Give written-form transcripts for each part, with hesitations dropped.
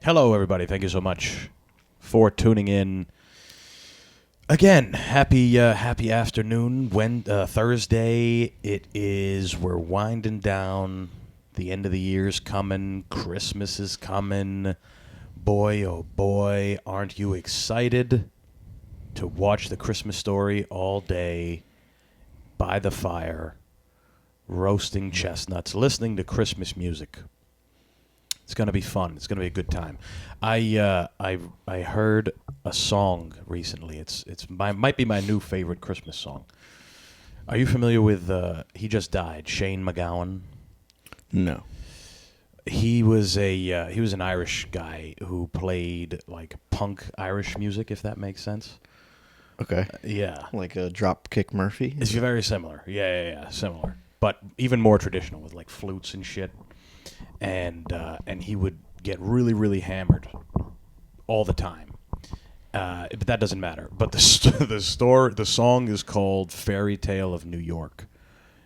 Hello, everybody. Thank you so much for tuning in. Again, happy afternoon. Thursday it is. We're winding down. The end of the year's coming. Christmas is coming. Boy, oh boy, aren't you excited to watch The Christmas Story all day by the fire, roasting chestnuts, listening to Christmas music. It's going to be fun. It's going to be a good time. I heard a song recently. Might be my new favorite Christmas song. Are you familiar with he just died, Shane MacGowan? No. He was an Irish guy who played like punk Irish music, if that makes sense. Okay. Yeah. Like a Dropkick Murphy? It's very similar. Yeah, similar. But even more traditional with like flutes and shit. And he would get really, really hammered all the time. But that doesn't matter. But the song is called Fairy Tale of New York.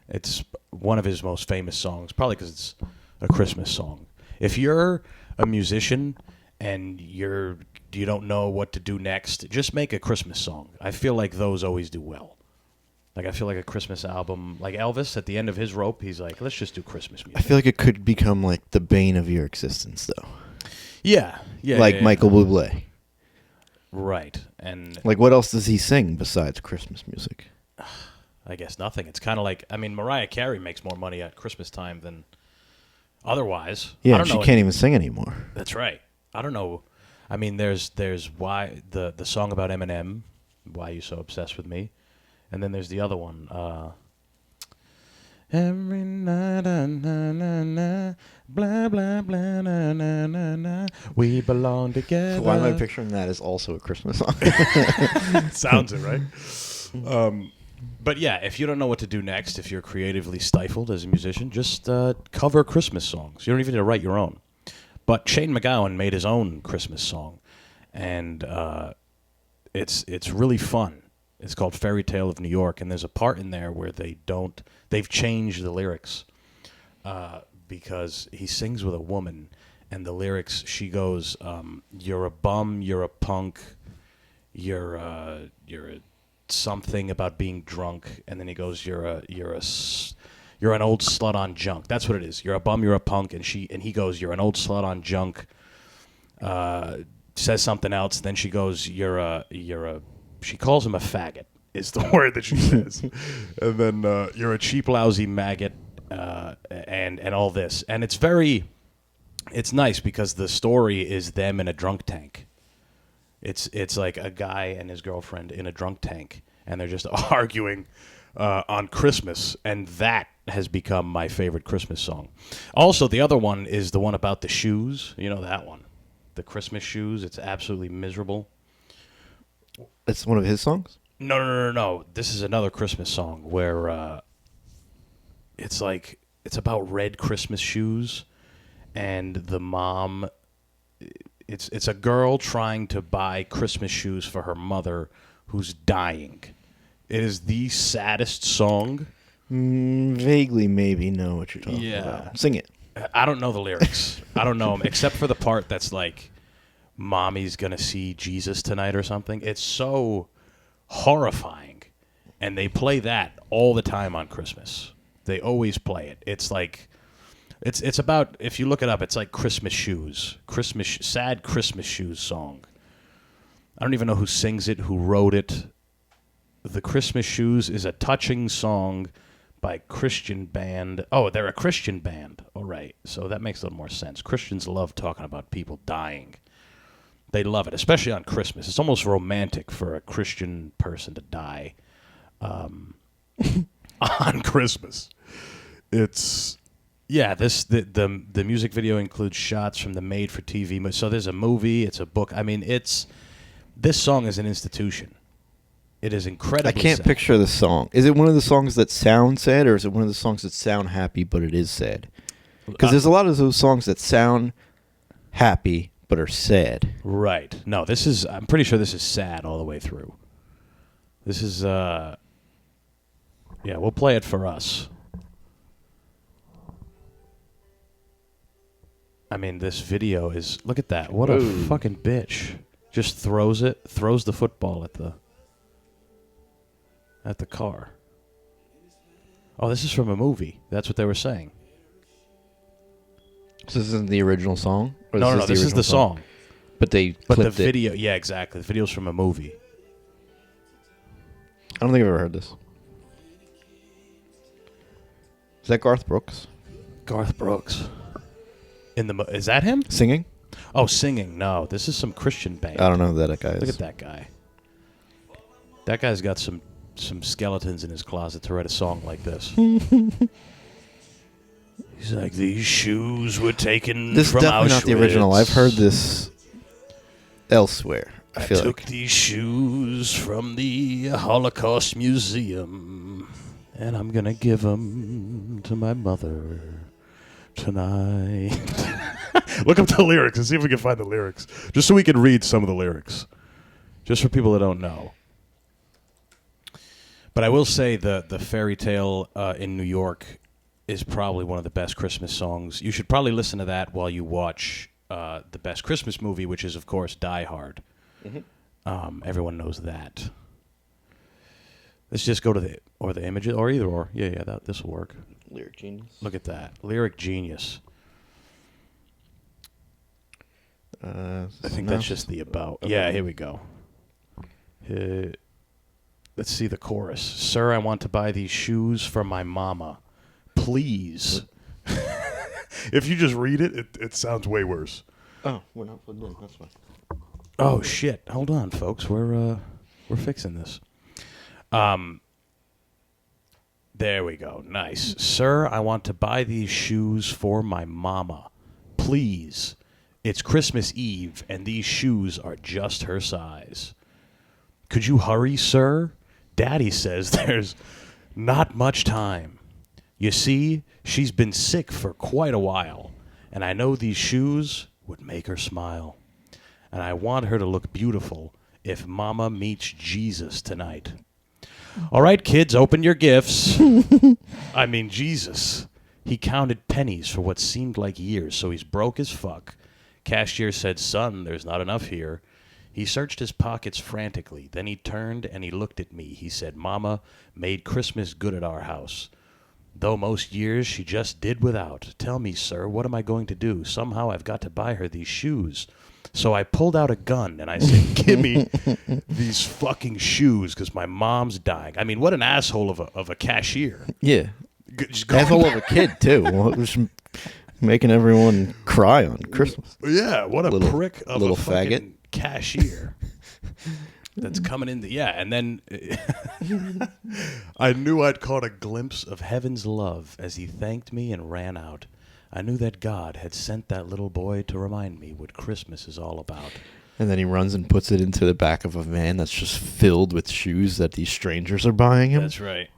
It's one of his most famous songs, probably because it's a Christmas song. If you're a musician and you don't know what to do next, just make a Christmas song. I feel like those always do well. Like, I feel like a Christmas album, like Elvis, at the end of his rope, he's like, let's just do Christmas music. I feel like it could become like the bane of your existence, though. Yeah. Like Michael Bublé. Right. And like, what else does he sing besides Christmas music? I guess nothing. It's kind of like, Mariah Carey makes more money at Christmas time than otherwise. Yeah, I don't she know can't even sing anymore. That's right. I don't know. There's why the song about Eminem, Why You So Obsessed With Me. And then there's the other one. Every night, na, na, na, blah, blah, blah, na, na, na, na, we belong together. So why am I picturing that as also a Christmas song? Sounds it, right? But yeah, if you don't know what to do next, if you're creatively stifled as a musician, just cover Christmas songs. You don't even need to write your own. But Shane MacGowan made his own Christmas song, and it's really fun. It's called Fairy Tale of New York, and there's a part in there where they've changed the lyrics because he sings with a woman, and the lyrics, she goes, you're a bum, you're a punk, you're a something about being drunk, and then he goes, you're an old slut on junk. That's what it is. You're a bum, you're a punk, and he goes, you're an old slut on junk, says something else, then she goes, she calls him a faggot, is the word that she says. And then you're a cheap, lousy maggot, and all this. And it's nice because the story is them in a drunk tank. It's like a guy and his girlfriend in a drunk tank, and they're just arguing on Christmas, and that has become my favorite Christmas song. Also, the other one is the one about the shoes. You know that one. The Christmas shoes. It's absolutely miserable. It's one of his songs? No. This is another Christmas song where it's about red Christmas shoes, and the mom, it's a girl trying to buy Christmas shoes for her mother who's dying. It is the saddest song. Vaguely maybe know what you're talking about. Sing it. I don't know the lyrics. I don't know them, except for the part that's like, Mommy's going to see Jesus tonight or something. It's so horrifying. And they play that all the time on Christmas. They always play it. It's like, it's about, if you look it up, it's like Christmas shoes. Sad Christmas shoes song. I don't even know who sings it, who wrote it. The Christmas Shoes is a touching song by Christian band. Oh, they're a Christian band. All right. So that makes a little more sense. Christians love talking about people dying. They love it, especially on Christmas. It's almost romantic for a Christian person to die on Christmas. It's the music video includes shots from the made-for-TV. So there's a movie, it's a book. This song is an institution. It is incredibly I can't sad. picture the song. Is it one of the songs that sound sad, or is it one of the songs that sound happy but it is sad? Because there's a lot of those songs that sound happy but are sad. Right. No, I'm pretty sure this is sad all the way through. This is, we'll play it for us. I mean, this video is... Look at that. What a Ooh. fucking bitch. Just throws the football at the car. Oh, this is from a movie. That's what they were saying. So this isn't the original song? Or No, this is the song. But they But clipped the video... Yeah, exactly. The video's from a movie. I don't think I've ever heard this. Is that Garth Brooks? Garth Brooks. Is that him? Singing? Oh, singing. No, this is some Christian band. I don't know who that guy is. Look at that guy. That guy's got some skeletons in his closet to write a song like this. He's like, these shoes were taken This is from definitely not the original. I've heard Auschwitz. this elsewhere. I feel took like these shoes from the Holocaust Museum, and I'm going to give them to my mother tonight. Look up the lyrics and see if we can find the lyrics. Just so we can read some of the lyrics. Just for people that don't know. But I will say the Fairy Tale in New York is probably one of the best Christmas songs. You should probably listen to that while you watch the best Christmas movie, which is, of course, Die Hard. Mm-hmm. Everyone knows that. Let's just go to the images, or either or. Yeah, this will work. Lyric genius. Look at that. Lyric genius. I think that's just the about. Okay. Yeah, here we go. Let's see the chorus. Sir, I want to buy these shoes for my mama. Please. If you just read it, it sounds way worse. Oh, we're not plugged in. That's fine. Oh, shit. Hold on, folks. We're fixing this. There we go. Nice. Sir, I want to buy these shoes for my mama. Please. It's Christmas Eve, and these shoes are just her size. Could you hurry, sir? Daddy says there's not much time. You see, she's been sick for quite a while, and I know these shoes would make her smile. And I want her to look beautiful if Mama meets Jesus tonight. All right, kids, open your gifts. I mean, Jesus. He counted pennies for what seemed like years, so he's broke as fuck. Cashier said, son, there's not enough here. He searched his pockets frantically. Then he turned and he looked at me. He said, Mama made Christmas good at our house. Though most years she just did without. Tell me, sir, what am I going to do? Somehow I've got to buy her these shoes. So I pulled out a gun and I said, give me these fucking shoes because my mom's dying. I mean, what an asshole of a cashier. Yeah. Just Asshole of a kid, too. Just making everyone cry on Christmas. Yeah, what a Little- prick of little a fucking faggot. cashier that's coming in. And then I knew I'd caught a glimpse of heaven's love as he thanked me and ran out. I knew that God had sent that little boy to remind me what Christmas is all about. And then he runs and puts it into the back of a van that's just filled with shoes that these strangers are buying him. That's right.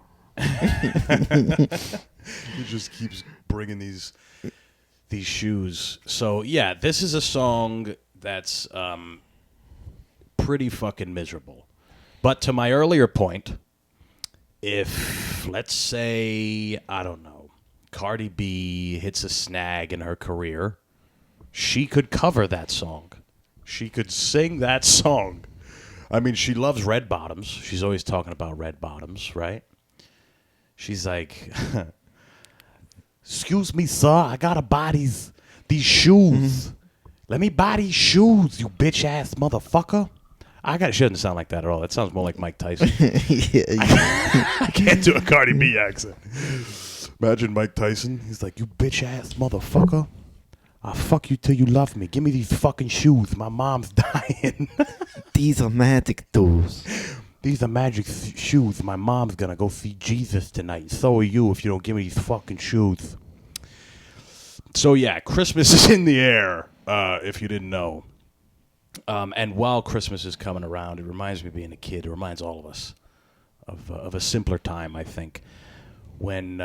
He just keeps bringing these shoes. So, yeah, this is a song that's pretty fucking miserable. But to my earlier point, if, let's say, I don't know, Cardi B hits a snag in her career, she could cover that song. She could sing that song. I mean, she loves red bottoms. She's always talking about red bottoms, right? She's like, excuse me, sir, I gotta buy these shoes. Let me buy these shoes, you bitch-ass motherfucker. She doesn't sound like that at all. That sounds more like Mike Tyson. Yeah. I can't do a Cardi B accent. Imagine Mike Tyson. He's like, you bitch-ass motherfucker. I'll fuck you till you love me. Give me these fucking shoes. My mom's dying. These are magic tools. These are magic shoes. My mom's gonna go see Jesus tonight. So are you if you don't give me these fucking shoes. So yeah, Christmas is in the air, if you didn't know. And while Christmas is coming around, it reminds me of being a kid. It reminds all of us of a simpler time, I think. When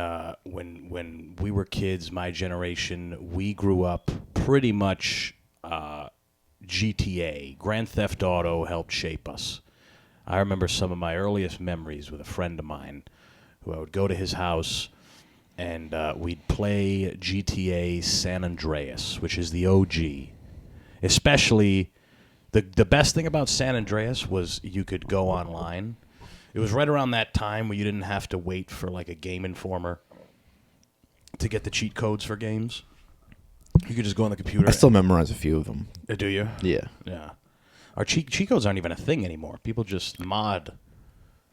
we were kids, my generation, we grew up pretty much GTA. Grand Theft Auto helped shape us. I remember some of my earliest memories with a friend of mine who I would go to his house and we'd play GTA San Andreas, which is the OG. Especially, the best thing about San Andreas was you could go online. It was right around that time where you didn't have to wait for like a Game Informer to get the cheat codes for games. You could just go on the computer. I still memorize a few of them. Do you? Yeah. Yeah. Our cheat codes aren't even a thing anymore. People just mod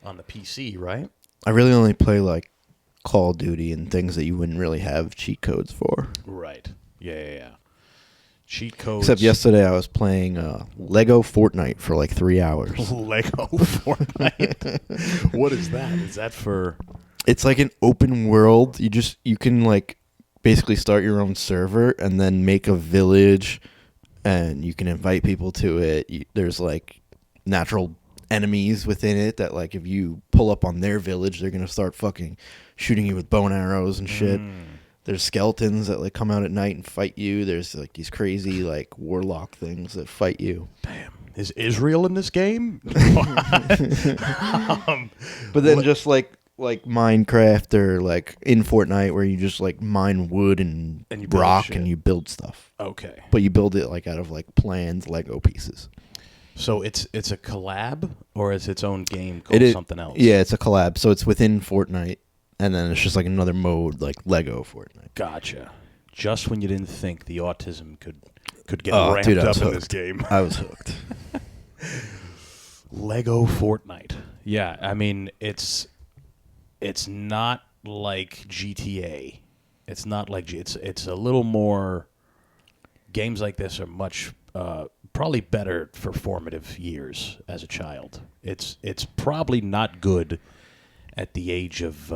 on the PC, right? I really only play like Call of Duty and things that you wouldn't really have cheat codes for. Right. Yeah. Cheat codes. Except yesterday I was playing Lego Fortnite for like 3 hours. Lego Fortnite. What is that? Is that for... It's like an open world. You can like basically start your own server and then make a village, and you can invite people to it. There's like natural enemies within it that like if you pull up on their village, they're gonna start fucking shooting you with bow and arrows and shit. There's skeletons that like come out at night and fight you. There's like these crazy like warlock things that fight you. Damn. Is Israel in this game? But then just like Minecraft or like in Fortnite where you just like mine wood and you build rock shit. and you build stuff. Okay. But you build it like out of like planned Lego pieces. So it's a collab, or it's its own game called something else? Yeah, it's a collab. So it's within Fortnite, and then it's just like another mode like Lego Fortnite. Gotcha. Just when you didn't think the autism could get ramped up in this game. I was hooked. Lego Fortnite. Yeah, I mean it's not like GTA. It's not like it's a little more. Games like this are much probably better for formative years as a child. It's probably not good at the age of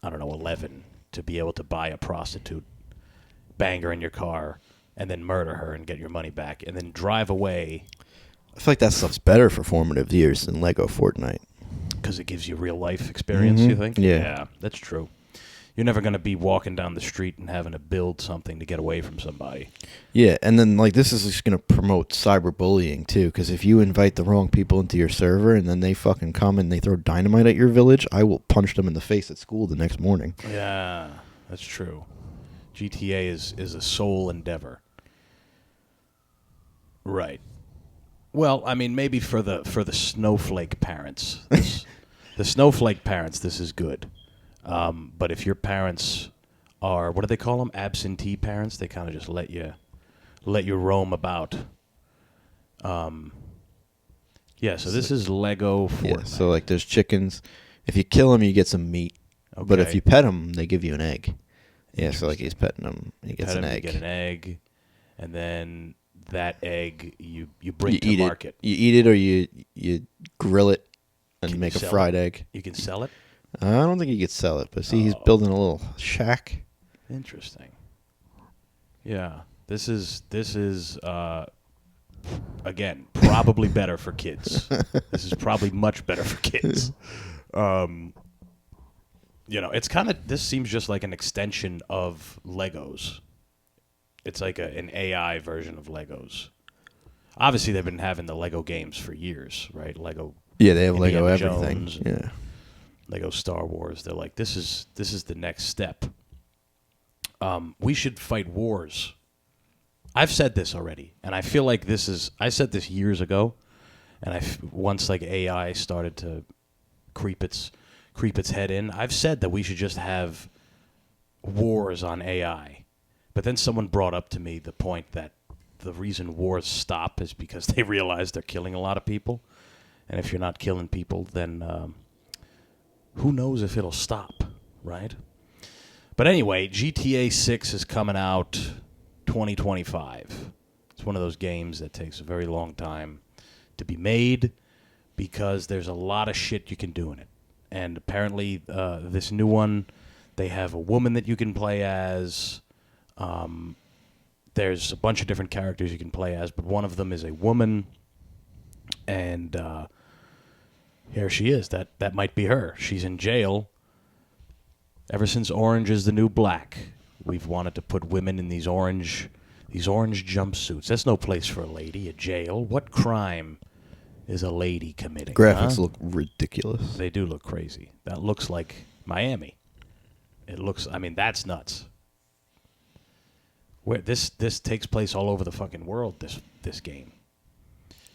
11 to be able to buy a prostitute, bang her in your car, and then murder her and get your money back, and then drive away. I feel like that stuff's better for formative years than Lego Fortnite. Because it gives you real life experience, you think? Yeah, that's true. You're never going to be walking down the street and having to build something to get away from somebody. Yeah, and then like this is just going to promote cyberbullying too, because if you invite the wrong people into your server and then they fucking come and they throw dynamite at your village, I will punch them in the face at school the next morning. Yeah, that's true. GTA is a sole endeavor. Right. Well, I mean, maybe for the snowflake parents, the snowflake parents, this is good. But if your parents are, what do they call them? Absentee parents. They kind of just let you roam about. Yeah. So this is Lego Fortnite. Yeah, so like there's chickens. If you kill them, you get some meat. Okay. But if you pet them, they give you an egg. Yeah, so like he's petting them, he gets an egg. You get an egg, and then that egg you bring to eat market. You eat it or you grill it and make a fried egg. You can sell it? I don't think you could sell it, but see, he's building a little shack. Interesting. Yeah, this is again probably better for kids. This is probably much better for kids. It's kind of, this seems just like an extension of Legos. It's like an AI version of Legos. Obviously, they've been having the Lego games for years, right? Lego. Yeah, they have Indiana Lego Jones everything. Yeah. Lego Star Wars. They're like, this is the next step. We should fight wars. I've said this already, and I feel like I said this years ago, and once like AI started to creep its head in, I've said that we should just have wars on AI. But then someone brought up to me the point that the reason wars stop is because they realize they're killing a lot of people, and if you're not killing people, then who knows if it'll stop, right? But anyway, GTA 6 is coming out 2025. It's one of those games that takes a very long time to be made because there's a lot of shit you can do in it. And apparently this new one, they have a woman that you can play as. There's a bunch of different characters you can play as, but one of them is a woman. And here she is. That might be her. She's in jail. Ever since Orange is the New Black, we've wanted to put women in these orange jumpsuits. That's no place for a lady, a jail. What crime is a lady committing? Graphics look ridiculous. They do look crazy. That looks like Miami. It looks. I mean, that's nuts. Where this takes place all over the fucking world. This game.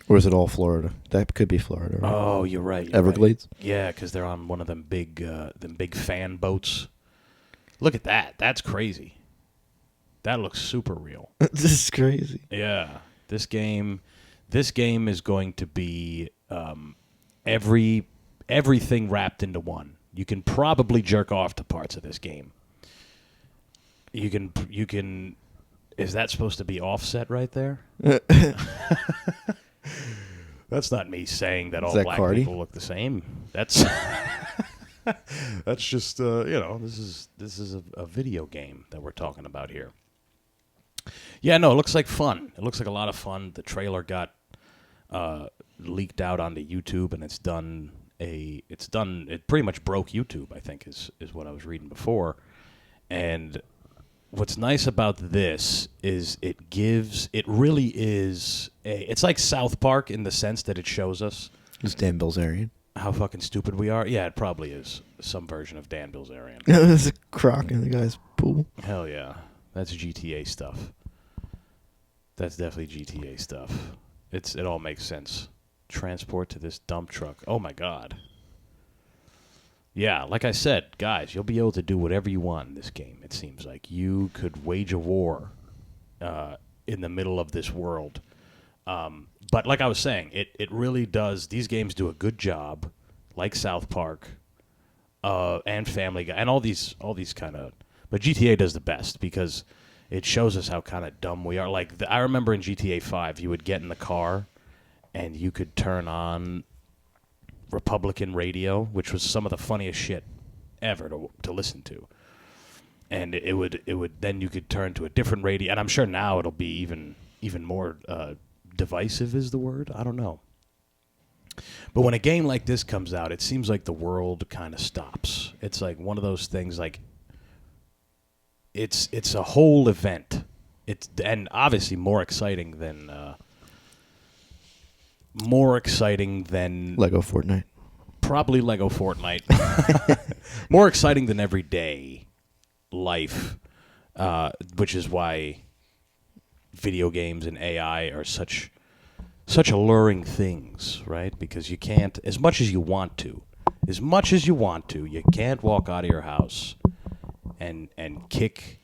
Or is it all Florida? That could be Florida, right? Oh, you're right. Everglades? Right. Yeah, because they're on one of them big fan boats. Look at that. That's crazy. That looks super real. This is crazy. Yeah. This game is going to be everything wrapped into one. You can probably jerk off to parts of this game. You can. Is that supposed to be offset right there? That's not me saying that all black Cardi? people look the same. That's that's just this is a video game that we're talking about here. Yeah, no, it looks like fun. It looks like a lot of fun. The trailer got leaked out onto YouTube, and it pretty much broke YouTube, I think is what I was reading before. And what's nice about this is it really is it's like South Park in the sense that it shows us It's Dan Bilzerian. how fucking stupid we are. Yeah, it probably is some version of Dan Bilzerian. There's a croc in the guy's pool. Hell yeah. That's GTA stuff. That's definitely GTA stuff. It all makes sense. Transport to this dump truck. Oh my god. Yeah, like I said, guys, you'll be able to do whatever you want in this game. It seems like you could wage a war in the middle of this world. But like I was saying, it really does. These games do a good job, like South Park and Family Guy, and all these kind of. But GTA does the best because it shows us how kind of dumb we are. Like I remember in GTA 5, you would get in the car, and you could turn on Republican radio, which was some of the funniest shit ever to listen to. And it would then you could turn to a different radio, and I'm sure now it'll be even more divisive is the word. I don't know. But when a game like this comes out, it seems like the world kind of stops. It's like one of those things like it's a whole event. And obviously more exciting than Lego Fortnite. Probably Lego Fortnite. More exciting than everyday life, which is why video games and AI are such alluring things, right? Because you can't, as much as you want to, you can't walk out of your house and kick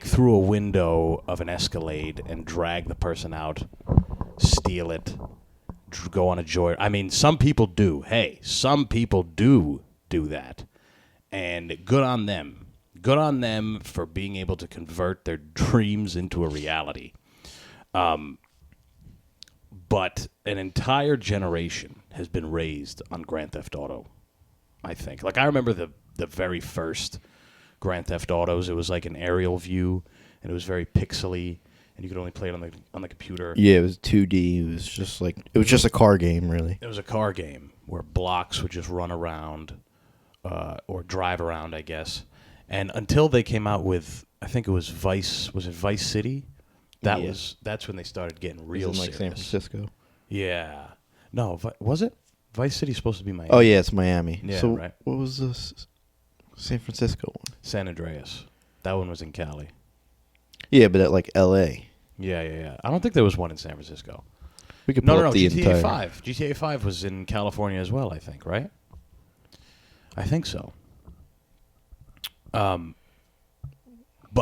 through a window of an Escalade and drag the person out, steal it, go on a joy. I mean, some people do. Hey, some people do that. And good on them. Good on them for being able to convert their dreams into a reality. But an entire generation has been raised on Grand Theft Auto, I think. Like, I remember the very first Grand Theft Autos. It was like an aerial view, and it was very pixely, and you could only play it on the computer. Yeah, it was 2D. It was just a car game, really. It was a car game where blocks would just run around or drive around, I guess. And until they came out with, I think it was Vice. Was it Vice City? That's when they started getting real serious. Like San Francisco. Yeah. No, was it? Vice City's supposed to be Miami. Oh yeah, it's Miami. Yeah, so right. What was this San Francisco one? San Andreas. That one was in Cali. Yeah, but at like L.A. Yeah. I don't think there was one in San Francisco. We could pull up the GTA entire. 5. GTA 5 was in California as well, I think, right? I think so. But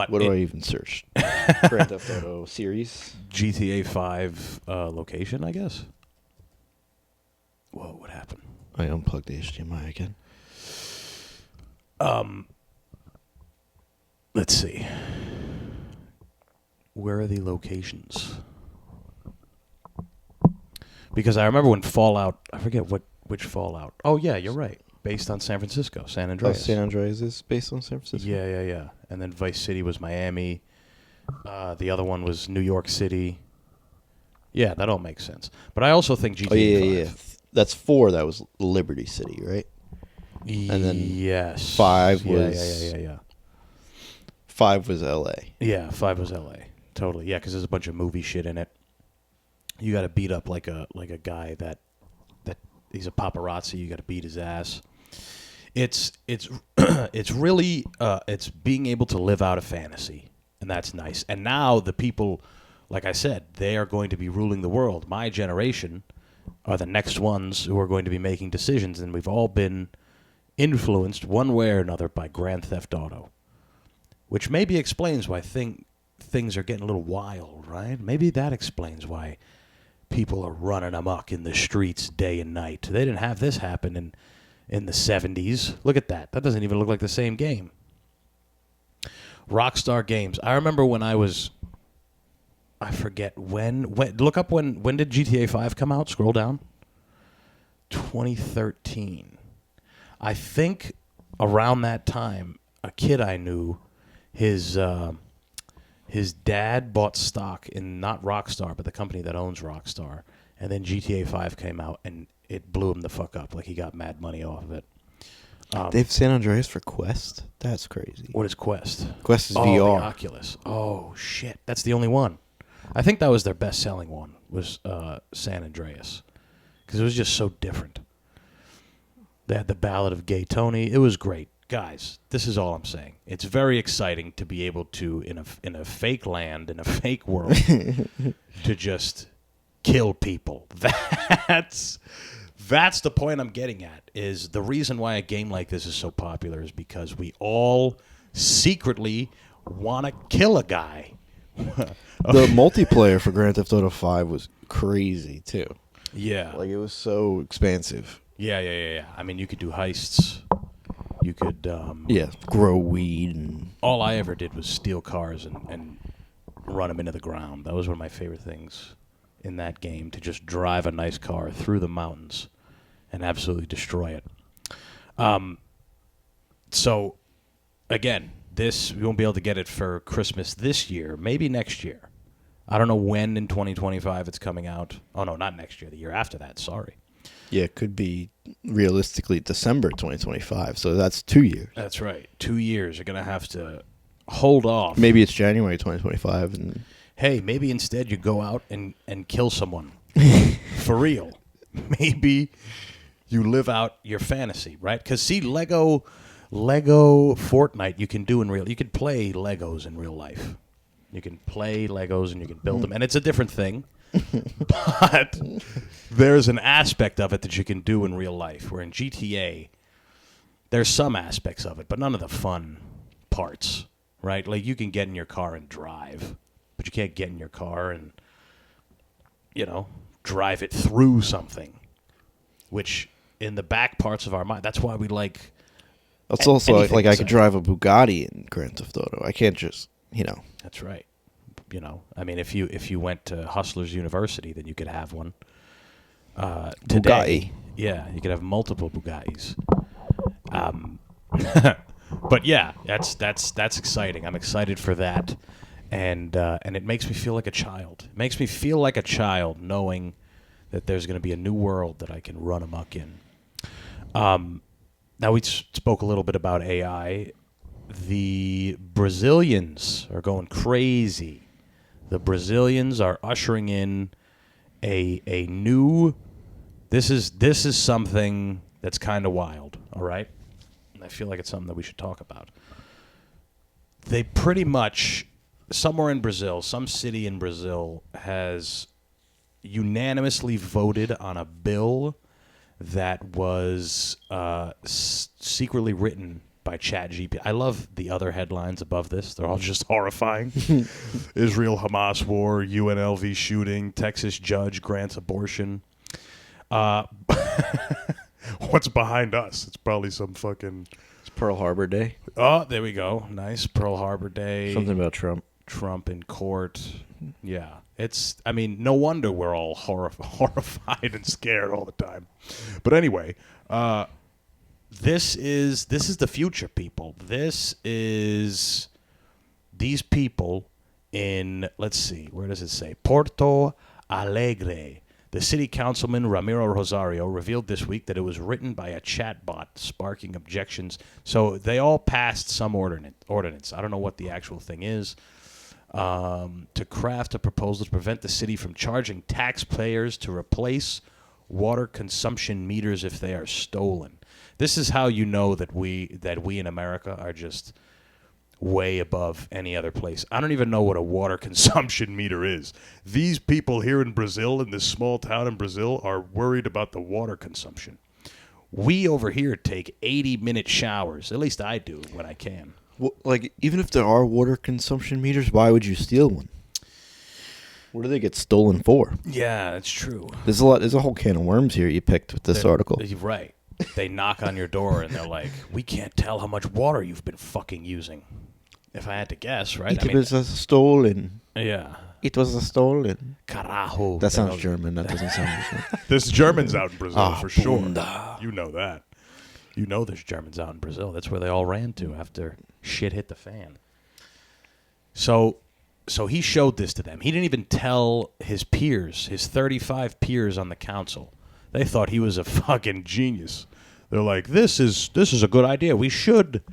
What do I even search? Grand Theft Auto series. GTA 5 location, I guess. Whoa, what happened? I unplugged the HDMI again. Let's see. Where are the locations? Because I remember when Fallout, I forget which Fallout. Oh yeah, you're right. Based on San Francisco, San Andreas. San Andreas is based on San Francisco. Yeah. And then Vice City was Miami. The other one was New York City. Yeah, that all makes sense. But I also think GTA 5. Yeah. That's 4. That was Liberty City, right? And then yes. 5 was Yeah. 5 was L.A. Yeah, 5 was L.A. Totally. Yeah, because there's a bunch of movie shit in it. You got to beat up like a guy that he's a paparazzi. You got to beat his ass. It's it's really it's being able to live out a fantasy, and that's nice. And now the people, like I said, they are going to be ruling the world. My generation are the next ones who are going to be making decisions, and we've all been influenced one way or another by Grand Theft Auto, which maybe explains why things are getting a little wild, right? Maybe that explains why people are running amok in the streets day and night. They didn't have this happen in the 70s. Look at that. That doesn't even look like the same game. Rockstar Games. I remember when I forget when look up when did GTA 5 come out? Scroll down. 2013. I think around that time, a kid I knew, his dad bought stock in not Rockstar, but the company that owns Rockstar, and then GTA 5 came out, and it blew him the fuck up. Like, he got mad money off of it. They have San Andreas for Quest? That's crazy. What is Quest? Quest is VR. VR. The Oculus. Oh, shit. That's the only one. I think that was their best-selling one, was San Andreas, because it was just so different. They had the Ballad of Gay Tony. It was great. Guys, this is all I'm saying. It's very exciting to be able to, in a fake land, in a fake world, to just kill people. That's the point I'm getting at, is the reason why a game like this is so popular is because we all secretly want to kill a guy. The multiplayer for Grand Theft Auto 5 was crazy, too. Yeah. Like, it was so expansive. Yeah. I mean, you could do heists. You could... grow weed. And all I ever did was steal cars and run them into the ground. That was one of my favorite things in that game, to just drive a nice car through the mountains and absolutely destroy it. So, again, this, we won't be able to get it for Christmas this year, maybe next year. I don't know when in 2025 it's coming out. Oh, no, not next year, the year after that, sorry. yeah, it could be realistically December 2025, so that's 2 years. That's right. 2 years. You're going to have to hold off. Maybe it's January 2025. And hey, maybe instead you go out and kill someone. For real. Maybe you live out your fantasy, right? Because, see, Lego Fortnite you can do in real... You can play Legos in real life. You can play Legos and you can build them. And it's a different thing. But there's an aspect of it that you can do in real life, where in GTA, there's some aspects of it, but none of the fun parts, right? Like, you can get in your car and drive, but you can't get in your car and, drive it through something, which in the back parts of our mind, that's why we like... That's also like I could drive a Bugatti in Grand Theft Auto. I can't just, That's right. I mean, if you went to Hustlers University, then you could have one. Today, Bugatti. Yeah, you could have multiple Bugattis. But yeah, that's exciting. I'm excited for that, and it makes me feel like a child. It makes me feel like a child knowing that there's going to be a new world that I can run amok in. Now, we spoke a little bit about AI. The Brazilians are going crazy. The Brazilians are ushering in a new... This is something that's kind of wild, all right? And I feel like it's something that we should talk about. They pretty much, somewhere in Brazil, some city in Brazil has unanimously voted on a bill that was secretly written by ChatGPT. I love the other headlines above this. They're all just horrifying. Israel-Hamas war, UNLV shooting, Texas judge grants abortion. What's behind us? It's probably some fucking... It's Pearl Harbor Day. Oh, there we go. Nice. Pearl Harbor Day. Something about Trump. Trump in court. Yeah. I mean, no wonder we're all horrified and scared all the time. But anyway, this is the future, people. This is these people in, let's see, where does it say? Porto Alegre. The city councilman, Ramiro Rosario, revealed this week that it was written by a chatbot, sparking objections. So they all passed some ordinance. I don't know what the actual thing is. To craft a proposal to prevent the city from charging taxpayers to replace water consumption meters if they are stolen. This is how you know that we in America are just way above any other place. I don't even know what a water consumption meter is. These people here in Brazil, in this small town in Brazil, are worried about the water consumption. We over here take 80-minute showers. At least I do when I can. Well, like, even if there are water consumption meters, why would you steal one? What do they get stolen for? Yeah, that's true. There's a whole can of worms here you picked with this article. You're right. They knock on your door and they're like, "We can't tell how much water you've been fucking using." If I had to guess, right? It was stolen. Yeah. It was stolen. Carajo. That sounds German. That doesn't sound German. There's Germans out in Brazil for sure. Bunda. You know that. You know there's Germans out in Brazil. That's where they all ran to after shit hit the fan. So he showed this to them. He didn't even tell his peers, his 35 peers on the council. They thought he was a fucking genius. They're like, this is a good idea. We shouldn't.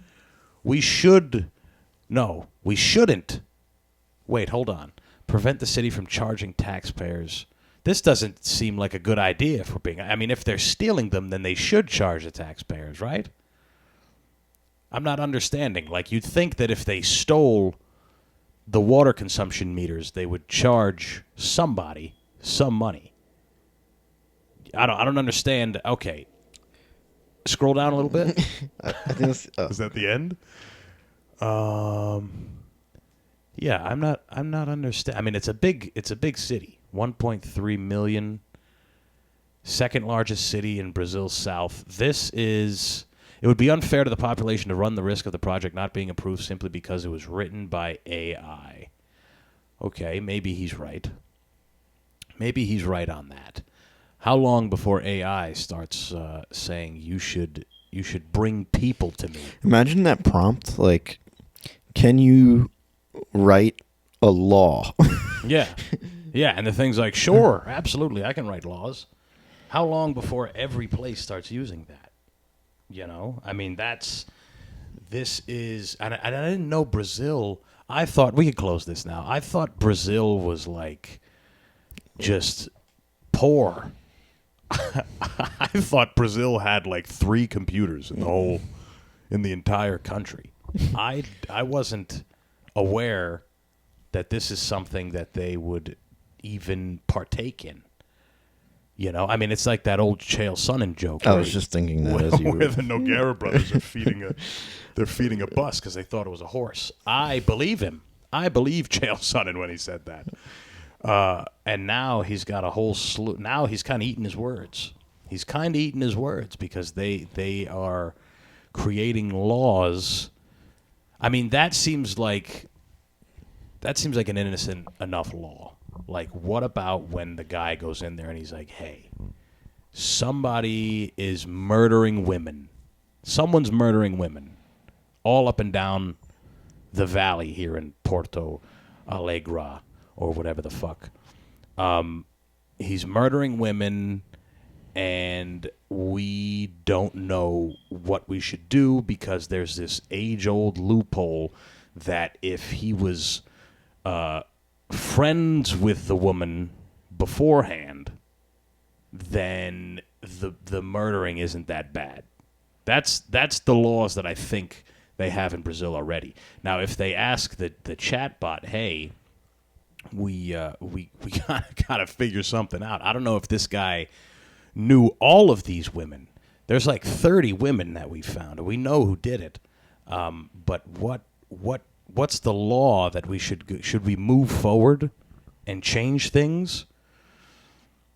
Wait, hold on. Prevent the city from charging taxpayers. This doesn't seem like a good idea if they're stealing them, then they should charge the taxpayers, right? I'm not understanding. Like, you'd think that if they stole the water consumption meters, they would charge somebody some money. I don't understand. Okay. Scroll down a little bit. I think that's, Is that the end? Yeah, I'm not understand. I mean, it's a big city. 1.3 million. Second largest city in Brazil's south. It would be unfair to the population to run the risk of the project not being approved simply because it was written by AI. Okay, maybe he's right. Maybe he's right on that. How long before AI starts saying you should bring people to me? Imagine that prompt. Like, can you write a law? Yeah. Yeah, and the thing's like, sure, absolutely, I can write laws. How long before every place starts using that? You know? I mean, and I didn't know Brazil. I thought, we could close this now. I thought Brazil was like just poor. I thought Brazil had like 3 computers in the entire country. I wasn't aware that this is something that they would even partake in. You know, I mean, it's like that old Chael Sonnen joke. I was just thinking that as you where the Nogueira brothers are feeding a bus because they thought it was a horse. I believe him. I believe Chael Sonnen when he said that. And now he's got a whole slew. Now he's kind of eating his words. He's kind of eating his words because they are creating laws. I mean, that seems like an innocent enough law. Like, what about when the guy goes in there and he's like, hey, somebody is murdering women. Someone's murdering women all up and down the valley here in Porto Alegre or whatever the fuck. He's murdering women, and we don't know what we should do because there's this age-old loophole that if he was friends with the woman beforehand, then the murdering isn't that bad. That's the laws that I think they have in Brazil already. Now, if they ask the chatbot, hey, we gotta figure something out. I don't know if this guy knew all of these women. There's like 30 women that we found. We know who did it. But what's the law that we should we move forward and change things?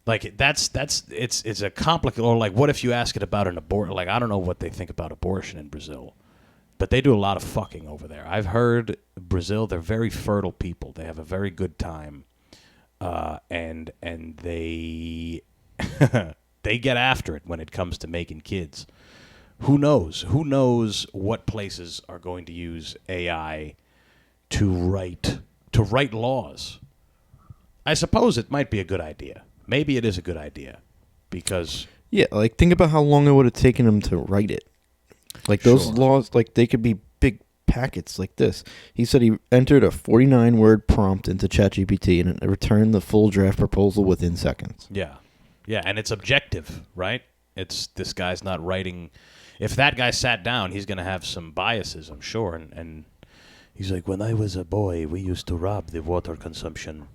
Like it's a complicated, or like what if you ask it about an abortion? Like, I don't know what they think about abortion in Brazil, but they do a lot of fucking over there. I've heard Brazil, they're very fertile people. They have a very good time, and they they get after it when it comes to making kids. Who knows? Who knows what places are going to use AI to write laws? I suppose it might be a good idea. Maybe it is a good idea because... Yeah, like, think about how long it would have taken him to write it. Like, those laws, like, they could be big packets like this. He said he entered a 49-word prompt into ChatGPT and it returned the full draft proposal within seconds. Yeah. Yeah, and it's objective, right? It's this guy's not writing. If that guy sat down, he's going to have some biases, I'm sure. And he's like, when I was a boy, we used to rob the water consumption.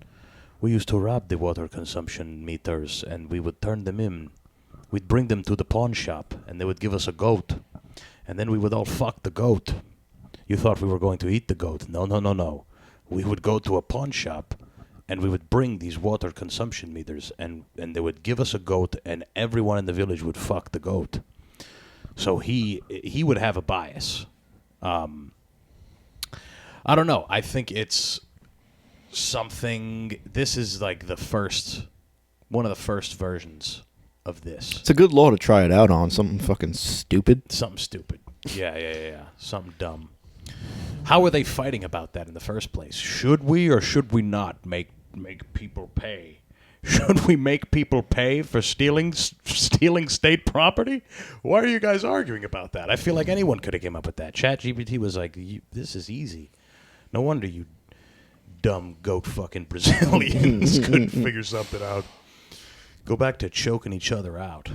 We used to rob the water consumption meters, and we would turn them in. We'd bring them to the pawn shop, and they would give us a goat. And then we would all fuck the goat. You thought we were going to eat the goat. No, no, no, no. We would go to a pawn shop, and we would bring these water consumption meters, and they would give us a goat, and everyone in the village would fuck the goat. So he would have a bias. I don't know. I think it's something. This is like one of the first versions of this. It's a good law to try it out on. Something fucking stupid. Something stupid. Yeah. Something dumb. How are they fighting about that in the first place? Should we or should we not make people pay? Should we make people pay for stealing state property? Why are you guys arguing about that? I feel like anyone could have came up with that. ChatGPT was like, this is easy. No wonder you dumb goat fucking Brazilians couldn't figure something out. Go back to choking each other out.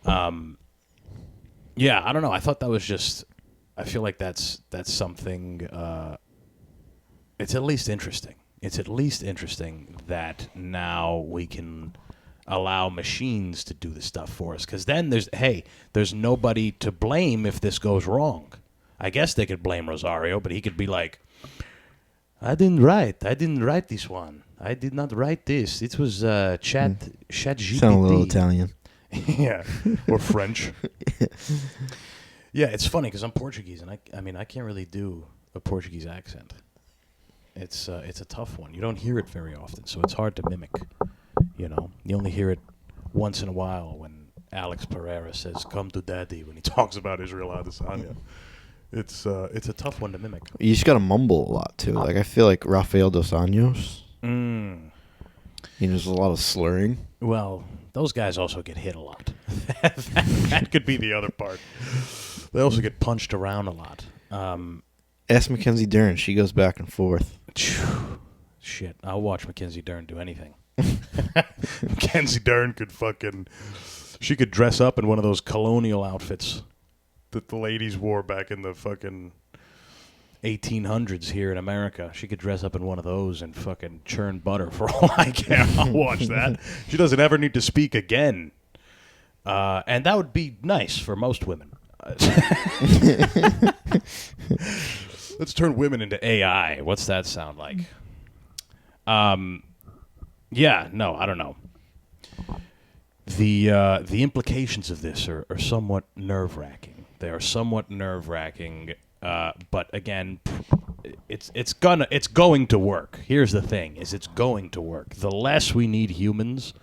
Yeah, I don't know. I thought that was just. I feel like that's something. It's at least interesting. It's at least interesting that now we can allow machines to do the stuff for us. Because then there's nobody to blame if this goes wrong. I guess they could blame Rosario, but he could be like, I didn't write this one. I did not write this. It was ChatGPT. Sound a little Italian. Yeah, or French. Yeah, it's funny because I'm Portuguese, and I can't really do a Portuguese accent. It's a tough one. You don't hear it very often, so it's hard to mimic. You know, you only hear it once in a while when Alex Pereira says "Come to Daddy" when he talks about Israel Adesanya. It's a tough one to mimic. You just gotta mumble a lot too. Like I feel like Rafael dos Anjos. There's a lot of slurring. Well, those guys also get hit a lot. that could be the other part. They also get punched around a lot. Ask Mackenzie Dern. She goes back and forth. Shit, I'll watch Mackenzie Dern do anything. Mackenzie Dern could she could dress up in one of those colonial outfits that the ladies wore back in the fucking 1800s here in America. She could dress up in one of those and fucking churn butter for all I care. I'll watch that. She doesn't ever need to speak again. And that would be nice for most women. Let's turn women into AI. What's that sound like? Yeah, no, I don't know. The implications of this are somewhat nerve-wracking. They are somewhat nerve-wracking, but again, it's going to work. Here's the thing: it's going to work. The less we need humans,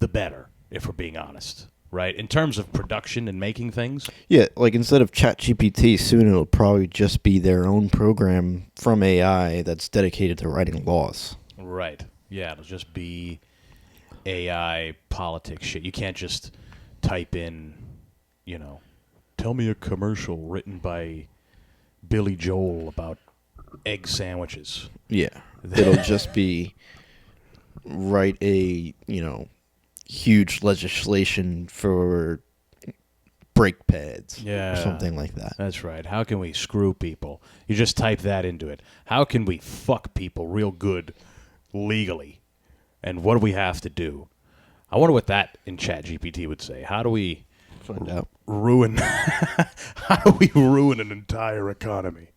the better. If we're being honest. Right, in terms of production and making things. Yeah, like instead of ChatGPT, soon it'll probably just be their own program from AI that's dedicated to writing laws. Right. Yeah, it'll just be AI politics shit. You can't just type in, tell me a commercial written by Billy Joel about egg sandwiches. Yeah, it'll just be write a, huge legislation for brake pads or something like that. That's right. How can we screw people? You just type that into it. How can we fuck people real good legally? And what do we have to do? I wonder what that in ChatGPT would say. How do we find out? Ruin how do we ruin an entire economy?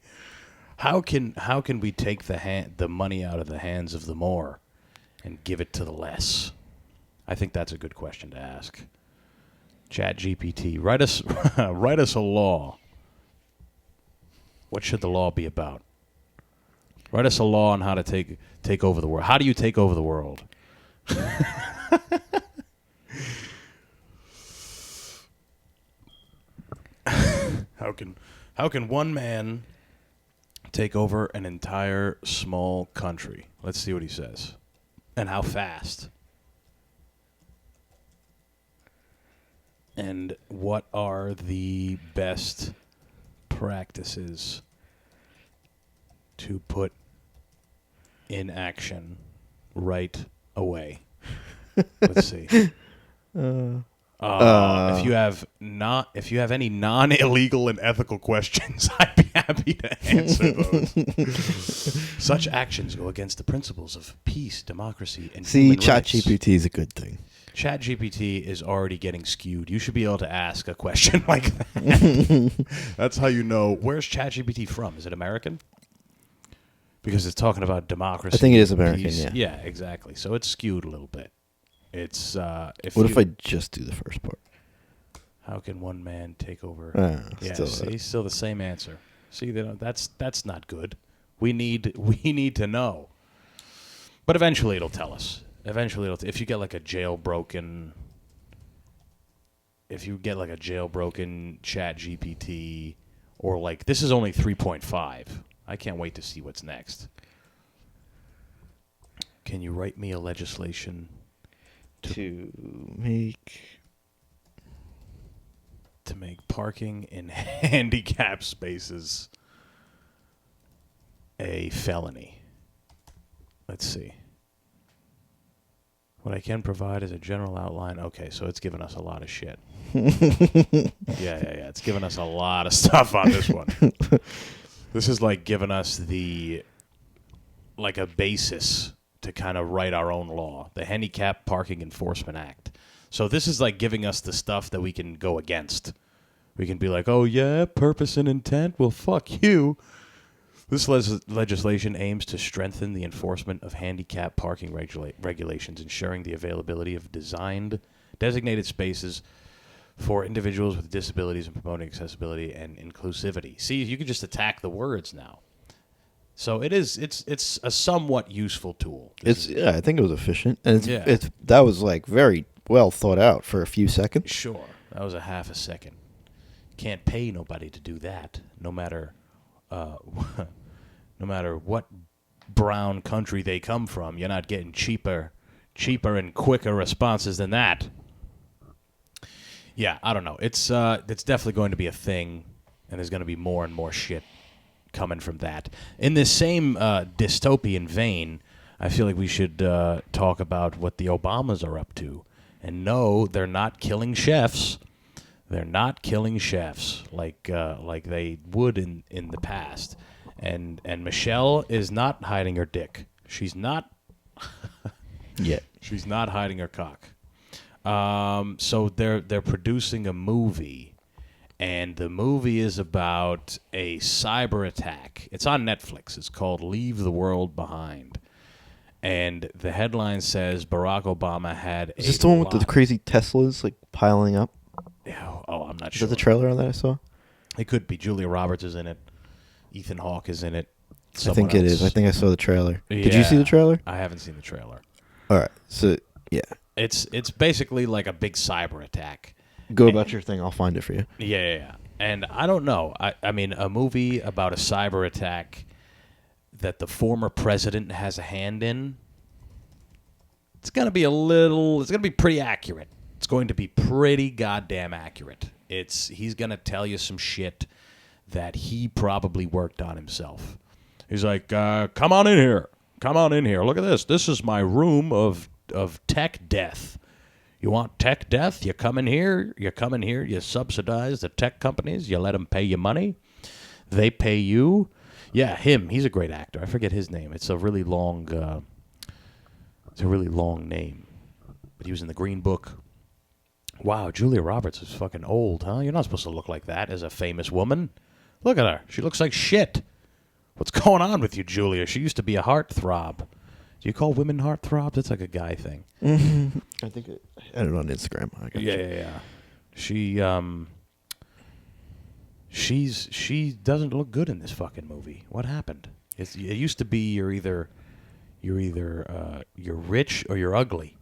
How can we take the money out of the hands of the more and give it to the less? I think that's a good question to ask. ChatGPT, write us a law. What should the law be about? Write us a law on how to take over the world. How do you take over the world? How can one man take over an entire small country? Let's see what he says. And how fast? And what are the best practices to put in action right away? Let's see. If you have any non-illegal and ethical questions, I'd be happy to answer those. Such actions go against the principles of peace, democracy, and See, human rights. ChatGPT is a good thing. ChatGPT is already getting skewed. You should be able to ask a question like that. That's how you know. Where's ChatGPT from? Is it American? Because it's talking about democracy. I think it is American, peace. yeah. Yeah, exactly. So it's skewed a little bit. It's What if I just do the first part? How can one man take over? Yeah, still the same answer. See, that's not good. We need to know. But eventually it'll tell us. If you get like a jailbroken Chat GPT, or like, this is only 3.5. I can't wait to see what's next. Can you write me a legislation to make parking in handicap spaces a felony? Let's see. What I can provide is a general outline. Okay, so it's giving us a lot of shit. Yeah. It's giving us a lot of stuff on this one. This is like giving us a basis to kind of write our own law, the Handicap Parking Enforcement Act. So this is like giving us the stuff that we can go against. We can be like, oh yeah, purpose and intent? Well, fuck you. This legislation aims to strengthen the enforcement of handicap parking regulations, ensuring the availability of designated spaces for individuals with disabilities and promoting accessibility and inclusivity. See, you can just attack the words now. So it's a somewhat useful tool. I think it was efficient, and that was like very well thought out for a few seconds. Sure, that was a half a second. Can't pay nobody to do that, no matter what brown country they come from. You're not getting cheaper and quicker responses than that. Yeah, I don't know. It's definitely going to be a thing, and there's going to be more and more shit coming from that. In this same dystopian vein, I feel like we should talk about what the Obamas are up to. And no, they're not killing chefs. They're not killing chefs like they would in the past. And Michelle is not hiding her dick. She's not. Yeah. She's not hiding her cock. So they're producing a movie, and the movie is about a cyber attack. It's on Netflix. It's called Leave the World Behind. And the headline says Barack Obama had Is this the one with the crazy Teslas like piling up? Oh, I'm not sure. Is that the trailer that I saw? It could be. Julia Roberts is in it. Ethan Hawke is in it. I think it is. I think I saw the trailer. Yeah. Did you see the trailer? I haven't seen the trailer. All right. So, yeah. It's basically like a big cyber attack. Go about your thing. I'll find it for you. Yeah. And I don't know. I mean, a movie about a cyber attack that the former president has a hand in, it's going to be pretty accurate. It's going to be pretty goddamn accurate. He's going to tell you some shit that he probably worked on himself. He's like, come on in here. Come on in here. Look at this. This is my room of tech death. You want tech death? You come in here. You subsidize the tech companies. You let them pay you money. They pay you. Yeah, him. He's a great actor. I forget his name. It's a really long name. But he was in The Green Book. Wow, Julia Roberts is fucking old, huh? You're not supposed to look like that as a famous woman. Look at her. She looks like shit. What's going on with you, Julia? She used to be a heartthrob. Do you call women heartthrobs? That's like a guy thing. I think I had it on Instagram. Yeah. She doesn't look good in this fucking movie. What happened? It used to be you're either rich or you're ugly,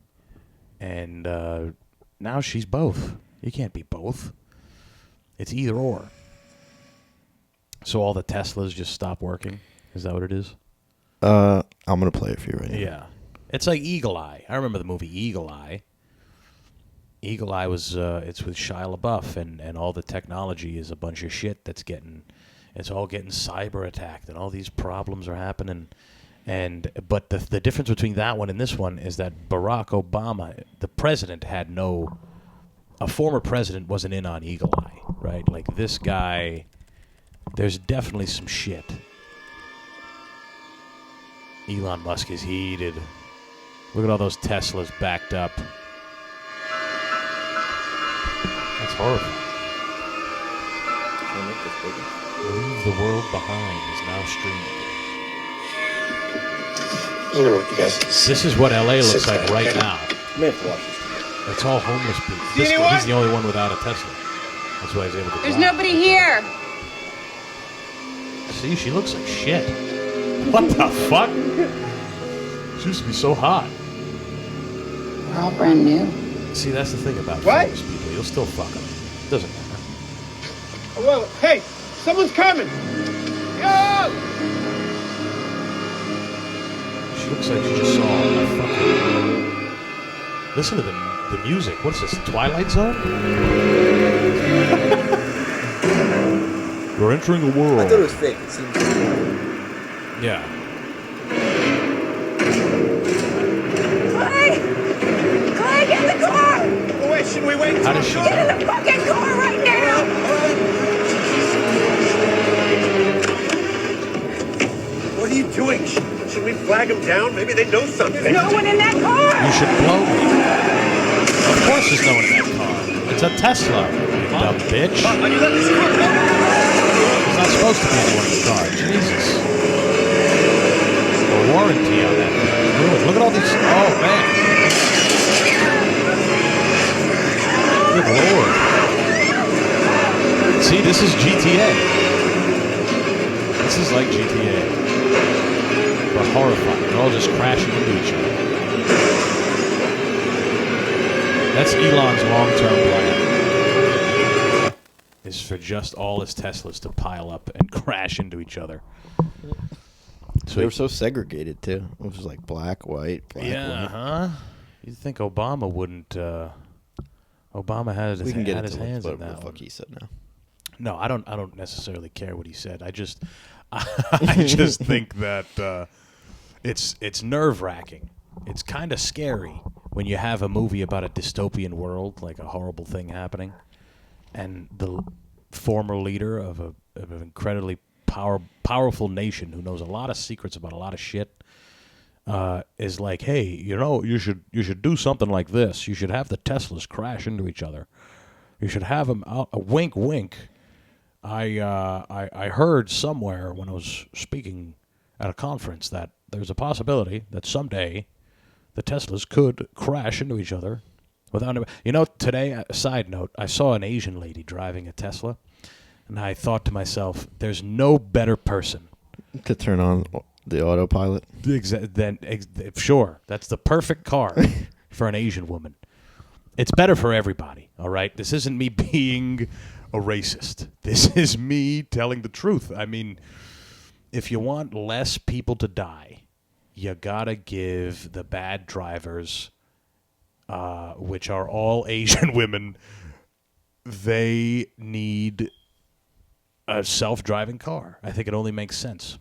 and now she's both. You can't be both. It's either or. So all the Teslas just stop working? Is that what it is? I'm going to play it for you right now. Yeah. It's like Eagle Eye. I remember the movie Eagle Eye. Eagle Eye was, it's with Shia LaBeouf, and all the technology is a bunch of shit it's all getting cyber attacked, and all these problems are happening. But the difference between that one and this one is that Barack Obama, the president, had no. A former president wasn't in on Eagle Eye, right? Like this guy, there's definitely some shit. Elon Musk is heated. Look at all those Teslas backed up. That's horrible. Leave the World Behind is now streaming. You know what, you guys? This is what LA looks like right now. You may have to watch this together. It's all homeless people. He's the only one without a Tesla. That's why he's able to. There's drive. nobody here. See, she looks like shit. What the fuck? She used to be so hot. We're all brand new. See, that's the thing about What? famous people. You'll still fuck them. Doesn't matter. Whoa, hey, someone's coming. Yo! She looks like she just saw a fucking. Listen to the music. What's this? Twilight Zone? We're entering a world. I thought it was fake. It seems fake. Yeah. Clay! Clay, get in the car! Oh, wait, should we wait? How does she Get in the fucking car right now! What are you doing? Should we flag them down? Maybe they know something. There's no one in that car! You should blow me. Of course there's no one in that car. It's a Tesla, you dumb bitch. You let this car go? There's not supposed to be anyone in the car. Jesus. The warranty on that thing is ruined. Look at all these. Oh, man. Good Lord. See, this is GTA. This is like GTA. But horrifying. They're all just crashing into each other. That's Elon's long-term plan. Is for just all his Teslas to pile up and crash into each other. So they were so segregated too. It was like black, white, black, Yeah, white. huh? You'd think Obama wouldn't. Obama had his, We can get had into his hands in whatever that the fuck one. he said now. No, I don't necessarily care what he said. I just think that it's nerve-wracking. It's kind of scary when you have a movie about a dystopian world, like a horrible thing happening, and the former leader of an incredibly powerful nation who knows a lot of secrets about a lot of shit is like, hey, you should do something like this. You should have the Teslas crash into each other. You should have them out. A wink, wink. I heard somewhere when I was speaking at a conference that there's a possibility that someday the Teslas could crash into each other without. Today, a side note, I saw an Asian lady driving a Tesla, and I thought to myself, there's no better person To turn on the autopilot. Sure, that's the perfect car for an Asian woman. It's better for everybody, all right? This isn't me being a racist. This is me telling the truth. I mean, if you want less people to die, you gotta give the bad drivers, which are all Asian women, they need a self-driving car. I think it only makes sense.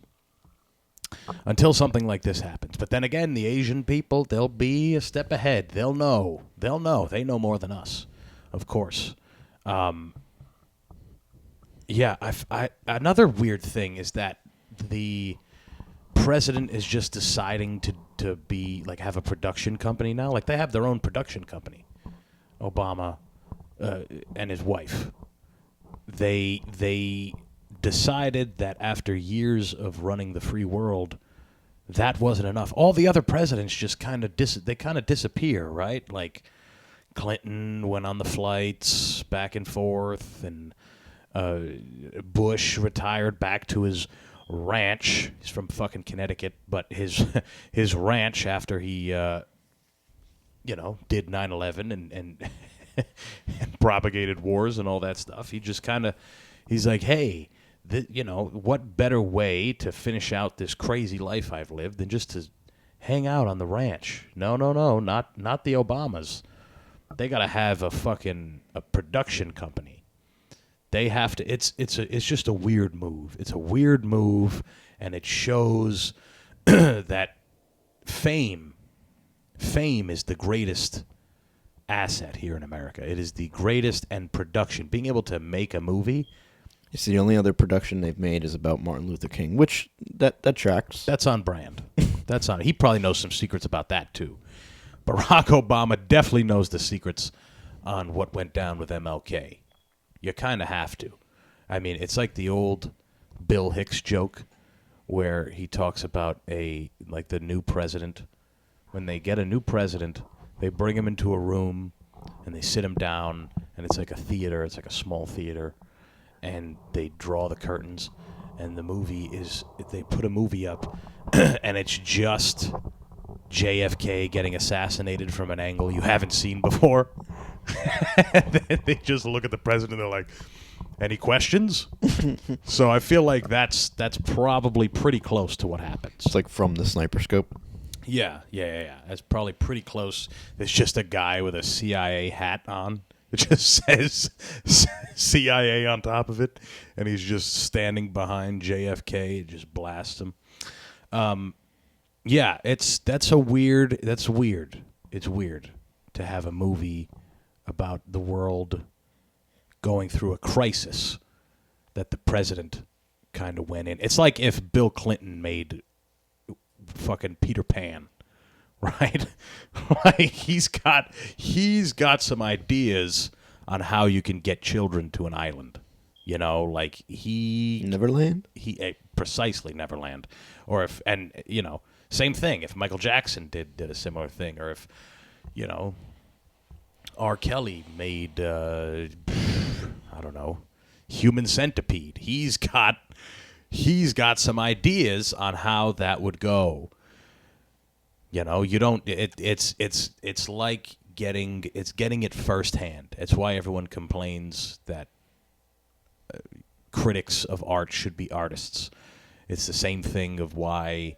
Until something like this happens. But then again, the Asian people, they'll be a step ahead. They'll know. They know more than us, of course. Another weird thing is that the president is just deciding to be, like, have a production company now. Like, they have their own production company, Obama and his wife. They decided that after years of running the free world, that wasn't enough. All the other presidents just kind of disappear, right? Like Clinton went on the flights back and forth, and Bush retired back to his ranch. He's from fucking Connecticut, but his ranch after he did 9/11 and and propagated wars and all that stuff. He's like, hey, what better way to finish out this crazy life I've lived than just to hang out on the ranch? No, not the Obamas. They got to have a production company. They have to. It's just a weird move. It's a weird move, and it shows that fame is the greatest asset here in America. It is the greatest, and production, being able to make a movie. It's the only other production they've made is about Martin Luther King, which that tracks. That's on brand. That's on. He probably knows some secrets about that too. Barack Obama definitely knows the secrets on what went down with MLK. You kind of have to. I mean, it's like the old Bill Hicks joke where he talks about the new president. When they get a new president, they bring him into a room and they sit him down, and it's like a theater. It's like a small theater, and they draw the curtains, and the movie is, they put a movie up, and it's just JFK getting assassinated from an angle you haven't seen before. And then they just look at the president, they're like, any questions? So I feel like that's probably pretty close to what happens. It's like from the sniper scope. Yeah. That's probably pretty close. There's just a guy with a CIA hat on. It just says CIA on top of it, and he's just standing behind JFK. It just blasts him. Yeah, that's weird. It's weird to have a movie about the world going through a crisis that the president kind of went in. It's like if Bill Clinton made fucking Peter Pan, right? Like he's got some ideas on how you can get children to an island. You know, like Neverland? Precisely Neverland. Or if, and you know, same thing if Michael Jackson did a similar thing, or if, you know, R. Kelly made I don't know, Human Centipede. He's got some ideas on how that would go. You know, you don't. It's like getting it firsthand. It's why everyone complains that critics of art should be artists. It's the same thing of why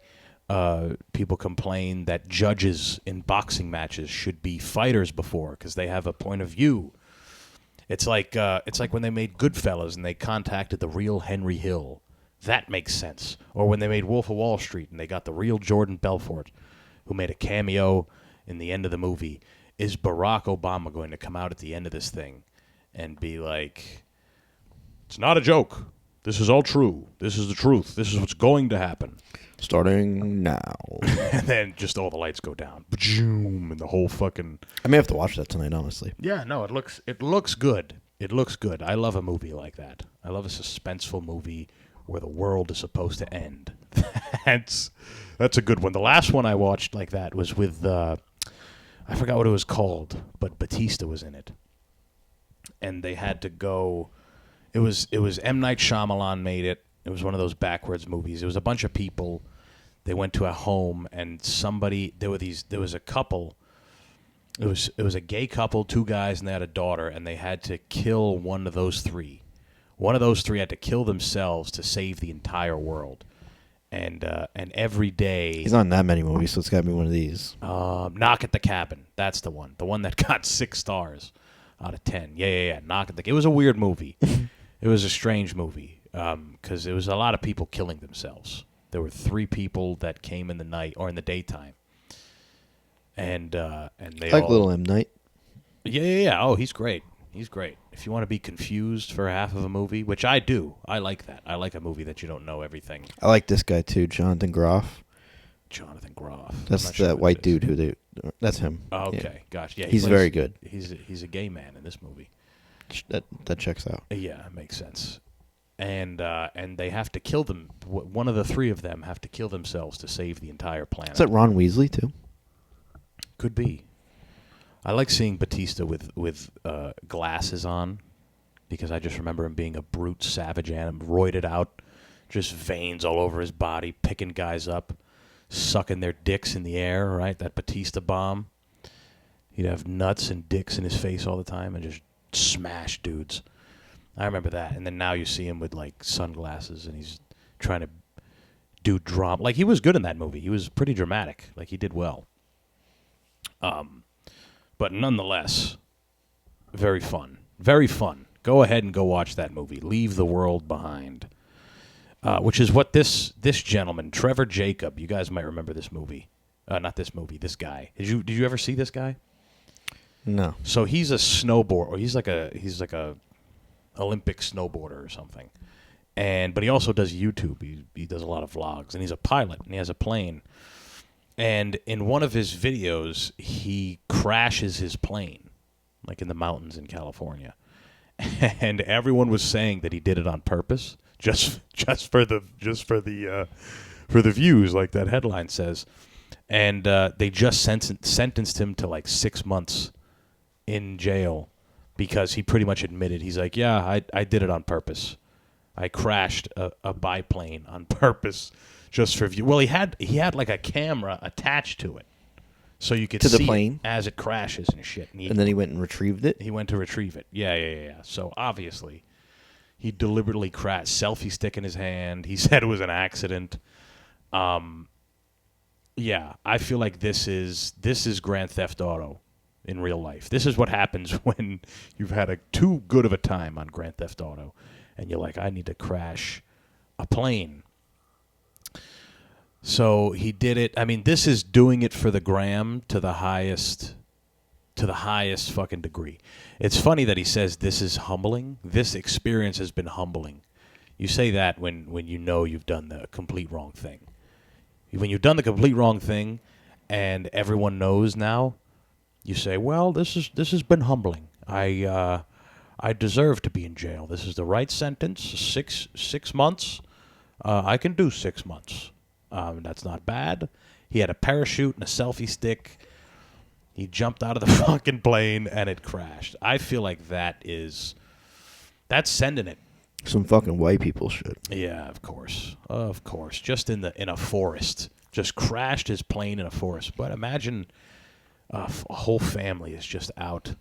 people complain that judges in boxing matches should be fighters before, because they have a point of view. It's like when they made Goodfellas and they contacted the real Henry Hill. That makes sense. Or when they made Wolf of Wall Street and they got the real Jordan Belfort, who made a cameo in the end of the movie. Is Barack Obama going to come out at the end of this thing and be like, it's not a joke. This is all true. This is the truth. This is what's going to happen. Starting now. And then just all the lights go down. Boom, and the whole fucking... I may have to watch that tonight, honestly. Yeah, no, it looks good. It looks good. I love a movie like that. I love a suspenseful movie where the world is supposed to end. That's a good one. The last one I watched like that was with... I forgot what it was called, but Batista was in it. And they had to go... It was M. Night Shyamalan made it. It was one of those backwards movies. It was a bunch of people. They went to a home, and there was a couple. It was a gay couple, two guys, and they had a daughter, and they had to kill one of those three. One of those three had to kill themselves to save the entire world. And every day... He's not in that many movies, so it's got to be one of these. Knock at the Cabin. That's the one. The one that got 6 stars out of 10. Yeah. Knock at the... It was a weird movie. It was a strange movie because it was a lot of people killing themselves. There were 3 people that came in the night or in the daytime. And they I like Little M. Night. Yeah. Oh, he's great. He's great. If you want to be confused for half of a movie, which I do, I like that. I like a movie that you don't know everything. I like this guy too, Jonathan Groff. Jonathan Groff. That's that white dude who they... That's him. Oh, okay, yeah. Gotcha. Yeah, he's very good. He's a gay man in this movie. That checks out. Yeah, it makes sense. And they have to kill them. One of the 3 of them have to kill themselves to save the entire planet. Is that Ron Weasley too? Could be. I like seeing Batista with glasses on because I just remember him being a brute, savage animal, roided out, just veins all over his body, picking guys up, sucking their dicks in the air, right? That Batista bomb. He'd have nuts and dicks in his face all the time and just smash dudes. I remember that. And then now you see him with like sunglasses and he's trying to do drama. Like he was good in that movie. He was pretty dramatic. Like he did well. But nonetheless, very fun. Very fun. Go ahead and go watch that movie. Leave the World Behind. which is what this gentleman, Trevor Jacob, you guys might remember this movie. Not this movie, this guy. Did you ever see this guy? No. So he's a snowboarder, or he's like a Olympic snowboarder or something. But he also does YouTube. He does a lot of vlogs, and he's a pilot, and he has a plane. And in one of his videos, he crashes his plane, like in the mountains in California. And everyone was saying that he did it on purpose, just for the views, like that headline says. And they just sentenced him to like 6 months in jail because he pretty much admitted. He's like, yeah, I did it on purpose. I crashed a biplane on purpose just for view. Well, he had like a camera attached to it, so you could To the see plane? it as it crashes and shit. And then he went and retrieved it? he went to retrieve it. Yeah. So obviously, he deliberately crashed. Selfie stick in his hand. He said it was an accident. Yeah, I feel like this is Grand Theft Auto in real life. This is what happens when you've had too good of a time on Grand Theft Auto, and you're like, I need to crash a plane. So he did it. I mean, this is doing it for the gram to the highest fucking degree. It's funny that he says this is humbling. This experience has been humbling. You say that when you know you've done the complete wrong thing. When you've done the complete wrong thing and everyone knows now, you say, well, this has been humbling. I deserve to be in jail. This is the right sentence. Six months. I can do 6 months. That's not bad. He had a parachute and a selfie stick. He jumped out of the fucking plane and it crashed. I feel like that's sending it. Some fucking white people shit. Yeah, of course. Just in a forest. Just crashed his plane in a forest. But imagine a whole family is just out,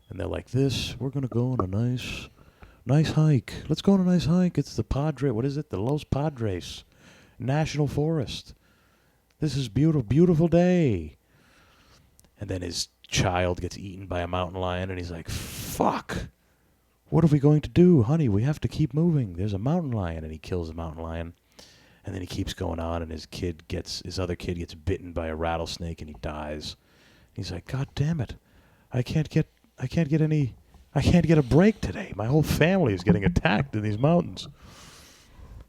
and they're like, we're going to go on a nice hike. Let's go on a nice hike. It's the the Los Padres National Forest. This is beautiful day. And then his child gets eaten by a mountain lion, and he's like, fuck. What are we going to do? Honey, we have to keep moving. There's a mountain lion. And he kills the mountain lion. And then he keeps going on, and his other kid gets bitten by a rattlesnake, and he dies. He's like, God damn it. I can't get a break today. My whole family is getting attacked in these mountains.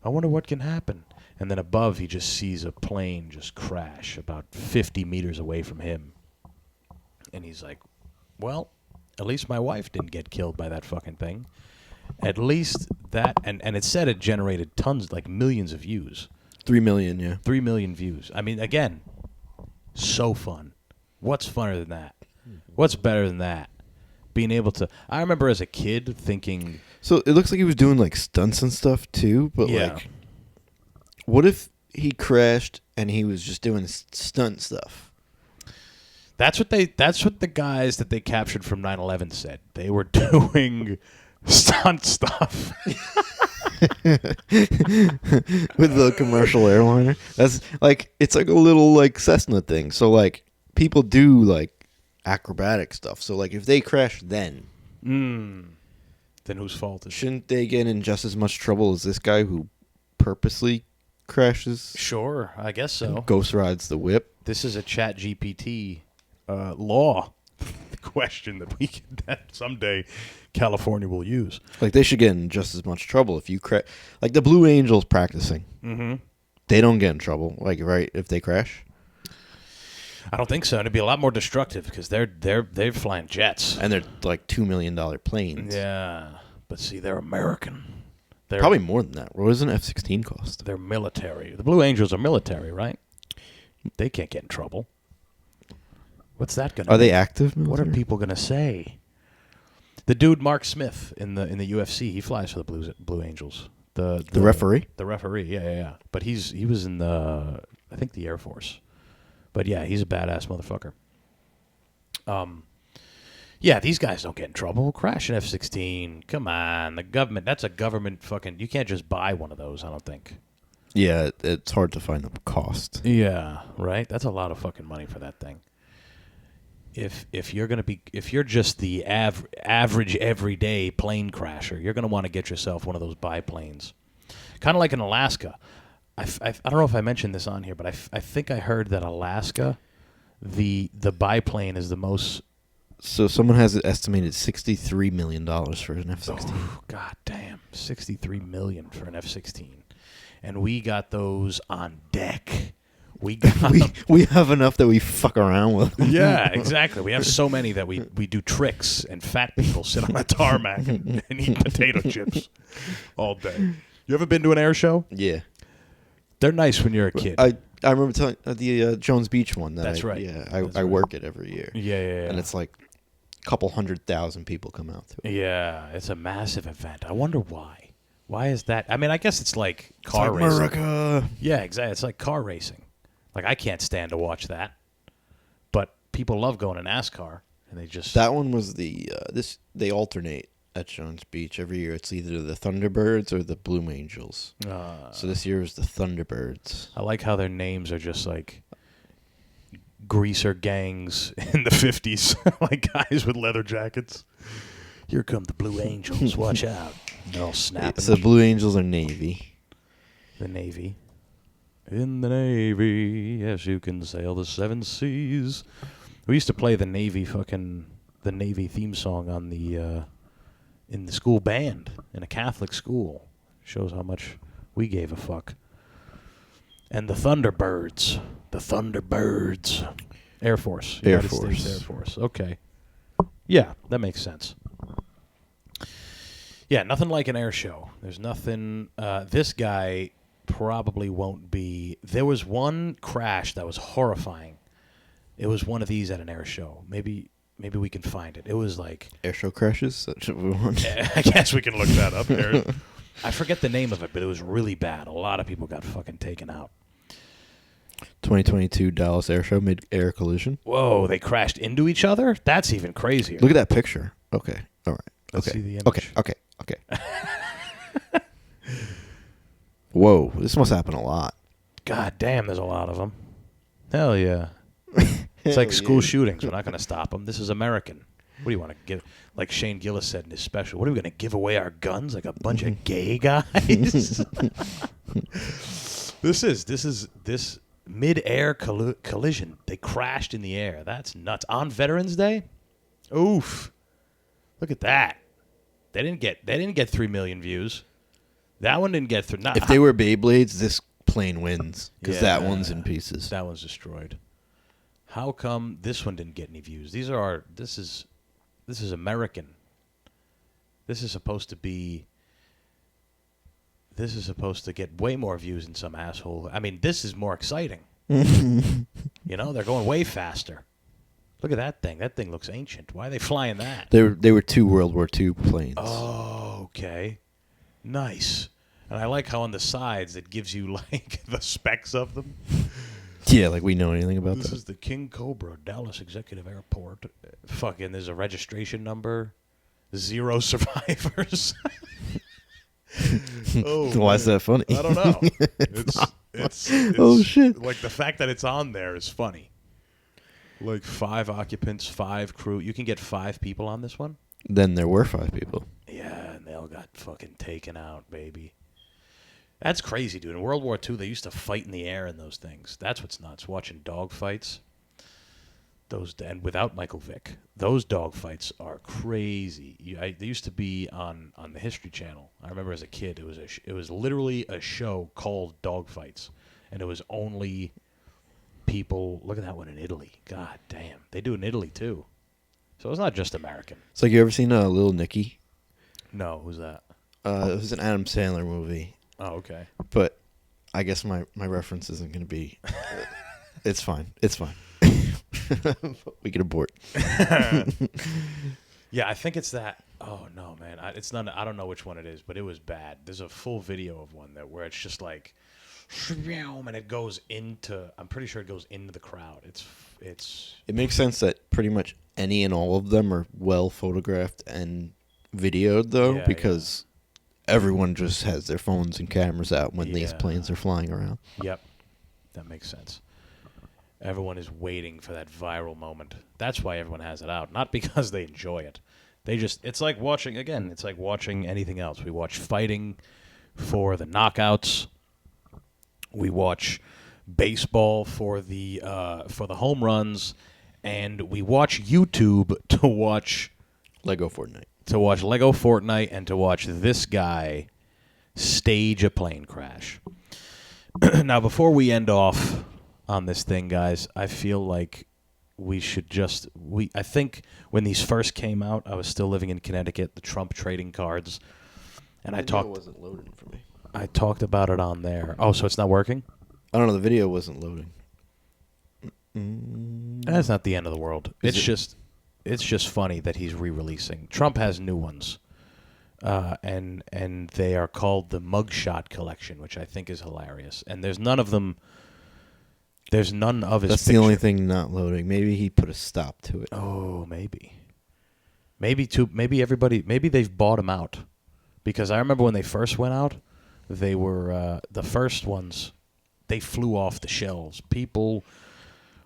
I wonder what can happen. And then above, he just sees a plane just crash about 50 meters away from him. And he's like, well, at least my wife didn't get killed by that fucking thing. At least that, and it said it generated tons, like millions of views. 3 million, yeah. 3 million views. I mean, again, so fun. What's funner than that? What's better than that? Being able to, I remember as a kid thinking. So it looks like he was doing like stunts and stuff too, but Yeah. like, what if he crashed and he was just doing stunt stuff? That's what the guys that they captured from 9/11 said. They were doing stunt stuff. With the commercial airliner. That's like, it's like a little like Cessna thing. So like people do like acrobatic stuff. So like if they crash then Then whose fault is it? shouldn't they get in just as much trouble as this guy who purposely crashes? Sure, I guess so. Ghost rides the whip. This is a Chat GPT law question that someday California will use. Like they should get in just as much trouble if you crash. Like the Blue Angels practicing. Mm-hmm. They don't get in trouble. Like right if they crash. I don't think so. It'd be a lot more destructive because they're flying jets. And they're like $2 million planes. Yeah, but see, they're American. They're Probably more than that. What does an F-16 cost? They're military. The Blue Angels are military, right? They can't get in trouble. What's that gonna? Are be? they active What military? are people gonna say? The dude Mark Smith in the UFC, he flies for the Blue Angels. The referee? The referee, yeah. But he was in the Air Force. But yeah, he's a badass motherfucker. Yeah, these guys don't get in trouble. Crash an F-16. Come on, the government. That's a government fucking. You can't just buy one of those. I don't think. Yeah, it's hard to find the cost. Yeah, right. That's a lot of fucking money for that thing. If you're just the average everyday plane crasher, you're gonna want to get yourself one of those biplanes, Kind of like in Alaska. I don't know if I mentioned this on here, but I think I heard that Alaska, the biplane is the most. So someone has it estimated $63 million for an F-16. Oh, God damn. $63 million for an F-16. And we got those on deck. We got them. We have enough that we fuck around with. Yeah, exactly. We have so many that we do tricks, and fat people sit on a tarmac and eat potato chips all day. You ever been to an air show? Yeah. They're nice when you're a kid. I remember telling the Jones Beach one. That's right. Yeah, That's I right. work it every year. Yeah. And it's like a couple 100,000 people come out to it. Yeah, it's a massive event. I wonder why. Why is that? I mean, I guess it's like car racing. America. Yeah, exactly. It's like car racing. Like, I can't stand to watch that. But people love going to NASCAR, and they just... That one was they alternate at Jones Beach every year. It's either the Thunderbirds or the Blue Angels. So this year was the Thunderbirds. I like how their names are just like greaser gangs in the 50s. Like guys with leather jackets. Here come the Blue Angels. Watch out. They're all snapping. So the Blue Angels are Navy. The Navy. In the Navy, yes, you can sail the 7 seas. We used to play the Navy theme song on the in the school band in a Catholic school. Shows how much we gave a fuck. And the Thunderbirds. Air Force. Air United Force. States Air Force. Okay. Yeah, that makes sense. Yeah, nothing like an air show. There's nothing... this guy probably won't be... There was one crash that was horrifying. It was one of these at an air show. Maybe we can find it. It was like... Air show crashes? That's what we want. I guess we can look that up there. I forget the name of it, but it was really bad. A lot of people got fucking taken out. 2022 Dallas Air Show mid-air collision. Whoa, they crashed into each other? That's even crazier. Look at that picture. Okay. All right. Let's okay. see the image. Okay. Whoa, this must happen a lot. God damn, there's a lot of them. Hell yeah. It's like school shootings. We're not going to stop them. This is American. What do you want to give? Like Shane Gillis said in his special, what are we going to give away our guns like a bunch of gay guys? This mid-air collision. They crashed in the air. That's nuts. On Veterans Day? Oof. Look at that. They didn't get 3 million views. That one didn't get through. If they were Beyblades, this plane wins because that one's in pieces. That one's destroyed. How come this one didn't get any views? This is American. This is supposed to get way more views than some asshole. I mean, this is more exciting. You know, they're going way faster. Look at that thing. That thing looks ancient. Why are they flying that? They were 2 World War II planes. Oh, okay. Nice. And I like how on the sides it gives you like the specs of them. Yeah, like we know anything about This that. is the King Cobra Dallas Executive Airport. Fucking, there's a registration number. 0 survivors. Oh, Why is that funny? I don't know. It's Oh, shit. Like the fact that it's on there is funny. Like 5 occupants, 5 crew. You can get 5 people on this one. Then there were 5 people. Yeah, and they all got fucking taken out, baby. That's crazy, dude. In World War II, they used to fight in the air in those things. That's what's nuts. Watching dog fights. And without Michael Vick, those dog fights are crazy. They used to be on the History Channel. I remember as a kid, it was literally a show called Dog Fights, and it was only people. Look at that one in Italy. God damn, they do it in Italy too. So it's not just American. It's like, you ever seen Little Nicky? No, who's that? It was an Adam Sandler movie. Oh, okay. But I guess my reference isn't going to be... It's fine. We can abort. Yeah, I think it's that. Oh no, man, it's none. I don't know which one it is, but it was bad. There's a full video of one where it's just like, and it goes into. I'm pretty sure it goes into the crowd. It makes sense that pretty much any and all of them are well photographed and videoed, though, Yeah, because everyone just has their phones and cameras out when these Yeah. planes are flying around. Yep, that makes sense. Everyone is waiting for that viral moment. That's why everyone has it out, not because they enjoy it. It's like watching anything else. We watch fighting for the knockouts. We watch baseball for the home runs, and we watch YouTube to watch Lego Fortnite. Lego Fortnite and to watch this guy stage a plane crash. Now, before we end off on this thing, guys, I feel like we should I think when these first came out, I was still living in Connecticut, the Trump trading cards, and The video wasn't loading for me. I talked about it on there. Oh, so it's not working? I don't know. The video wasn't loading. That's not the end of the world. It's just funny that he's re-releasing. Trump has new ones, and they are called the Mugshot Collection, which I think is hilarious. And there's none of them. There's none of his. That's picture. the only thing not loading. Maybe he put a stop to it. Oh, maybe. Maybe everybody. Maybe they've bought them out, because I remember when they first went out, they were the first ones. They flew off the shelves. People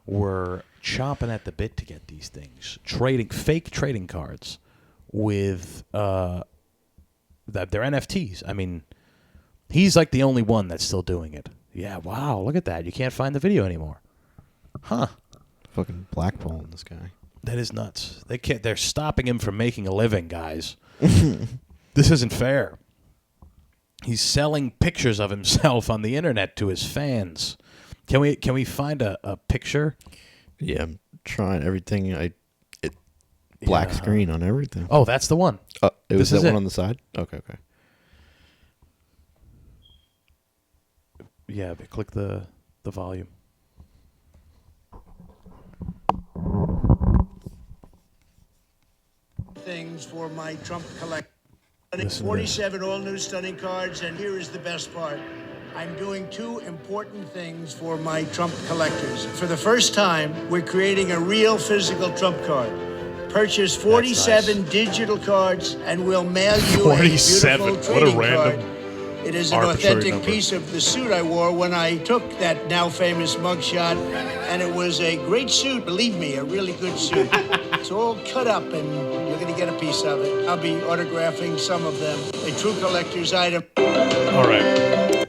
were chomping at the bit to get these things, trading fake trading cards with they're NFTs. I mean, he's like the only one that's still doing it. Yeah, wow, look at that. You can't find the video anymore. Huh. Fucking blackballing this guy. That is nuts. They're stopping him from making a living, guys. This isn't fair. He's selling pictures of himself on the internet to his fans. Can we find a picture? Yeah, I'm trying everything. Black screen on everything. Oh, that's the one. It was This is that one it. on the side? Okay. Yeah, but click the volume. Things for my Trump collection. Listen to 47 all-new stunning cards, and here is the best part. I'm doing two important things for my Trump collectors. For the first time, we're creating a real physical Trump card. Purchase 47 nice. digital cards, and we'll mail you 47. a What a beautiful trading random card. It is an arbitrary authentic number. piece of the suit I wore when I took that now famous mugshot, and it was a great suit, believe me, a really good suit. It's all cut up, and you're going to get a piece of it. I'll be autographing some of them. A true collector's item. All right.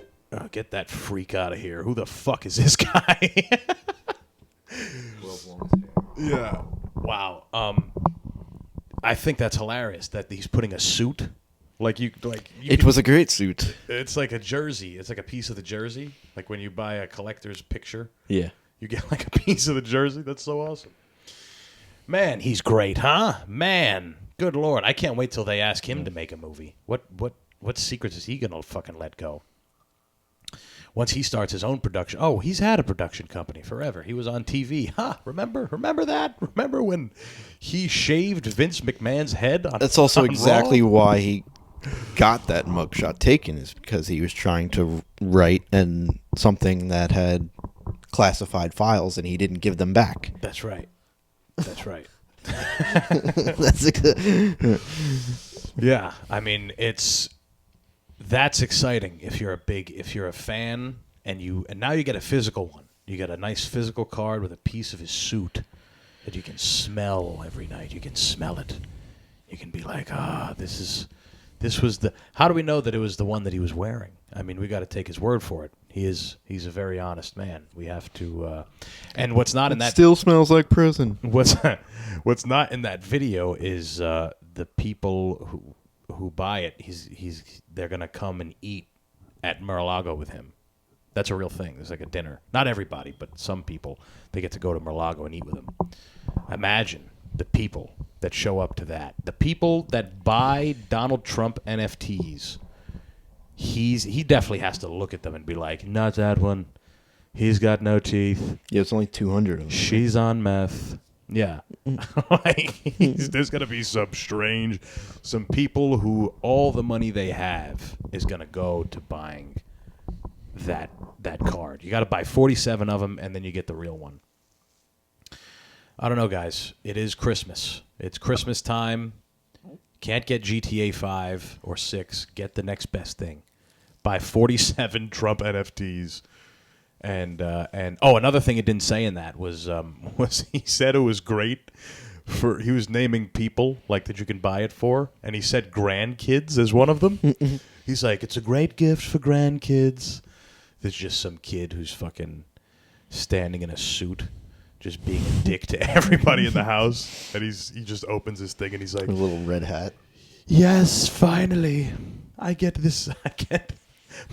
Get that freak out of here. Who the fuck is this guy? Yeah. Wow. I think that's hilarious that he's putting a suit. It was a great suit. It's like a jersey. It's like a piece of the jersey. Like when you buy a collector's picture, Yeah. you get like a piece of the jersey. That's so awesome. Man, he's great, huh? Man, good Lord. I can't wait till they ask him to make a movie. What secrets is he going to fucking let go? Once he starts his own production. Oh, he's had a production company forever. He was on TV. Remember that? Remember when he shaved Vince McMahon's head on That's also on exactly Raw? why he got that mugshot taken, is because he was trying to write and something that had classified files and he didn't give them back. That's right. That's right. That's Yeah, I mean, that's exciting if you're a fan and now you get a physical one. You get a nice physical card with a piece of his suit that you can smell every night. You can smell it. You can be like, this was the. How do we know that it was the one that he was wearing? I mean, we got to take his word for it. He's a very honest man. We have to. And what's not in that still smells like prison. What's not in that video is the people who buy it. They're gonna come and eat at Mar-a-Lago with him. That's a real thing. There's like a dinner. Not everybody, but some people, they get to go to Mar-a-Lago and eat with him. Imagine the people that show up to that. The people that buy Donald Trump NFTs. He definitely has to look at them and be like, not that one. He's got no teeth. Yeah, it's only 200 of them. She's on meth. Yeah. There's going to be some people who all the money they have is going to go to buying that card. You got to buy 47 of them, and then you get the real one. I don't know, guys. It is Christmas. It's Christmas time. Can't get GTA 5 or 6. Get the next best thing. Buy 47 Trump NFTs. And another thing it didn't say in that was he said it was great he was naming people like that you can buy it for, and he said grandkids as one of them. He's like, it's a great gift for grandkids. There's just some kid who's fucking standing in a suit, just being a dick to everybody in the house, and he just opens his thing and he's like, A little red hat. yes, finally, I get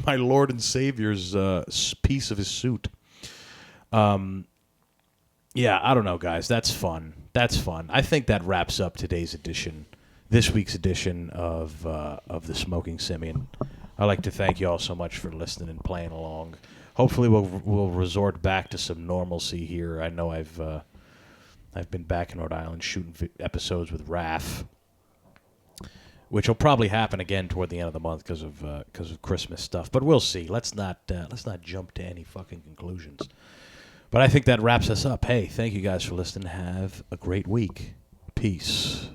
my Lord and Savior's piece of his suit. Yeah, I don't know, guys. That's fun. I think that wraps up this week's edition of the Smoking Simian. I'd like to thank you all so much for listening and playing along. Hopefully, we'll resort back to some normalcy here. I know I've been back in Rhode Island shooting episodes with Raph, which will probably happen again toward the end of the month because of Christmas stuff. But we'll see. Let's not jump to any fucking conclusions. But I think that wraps us up. Hey, thank you guys for listening. Have a great week. Peace.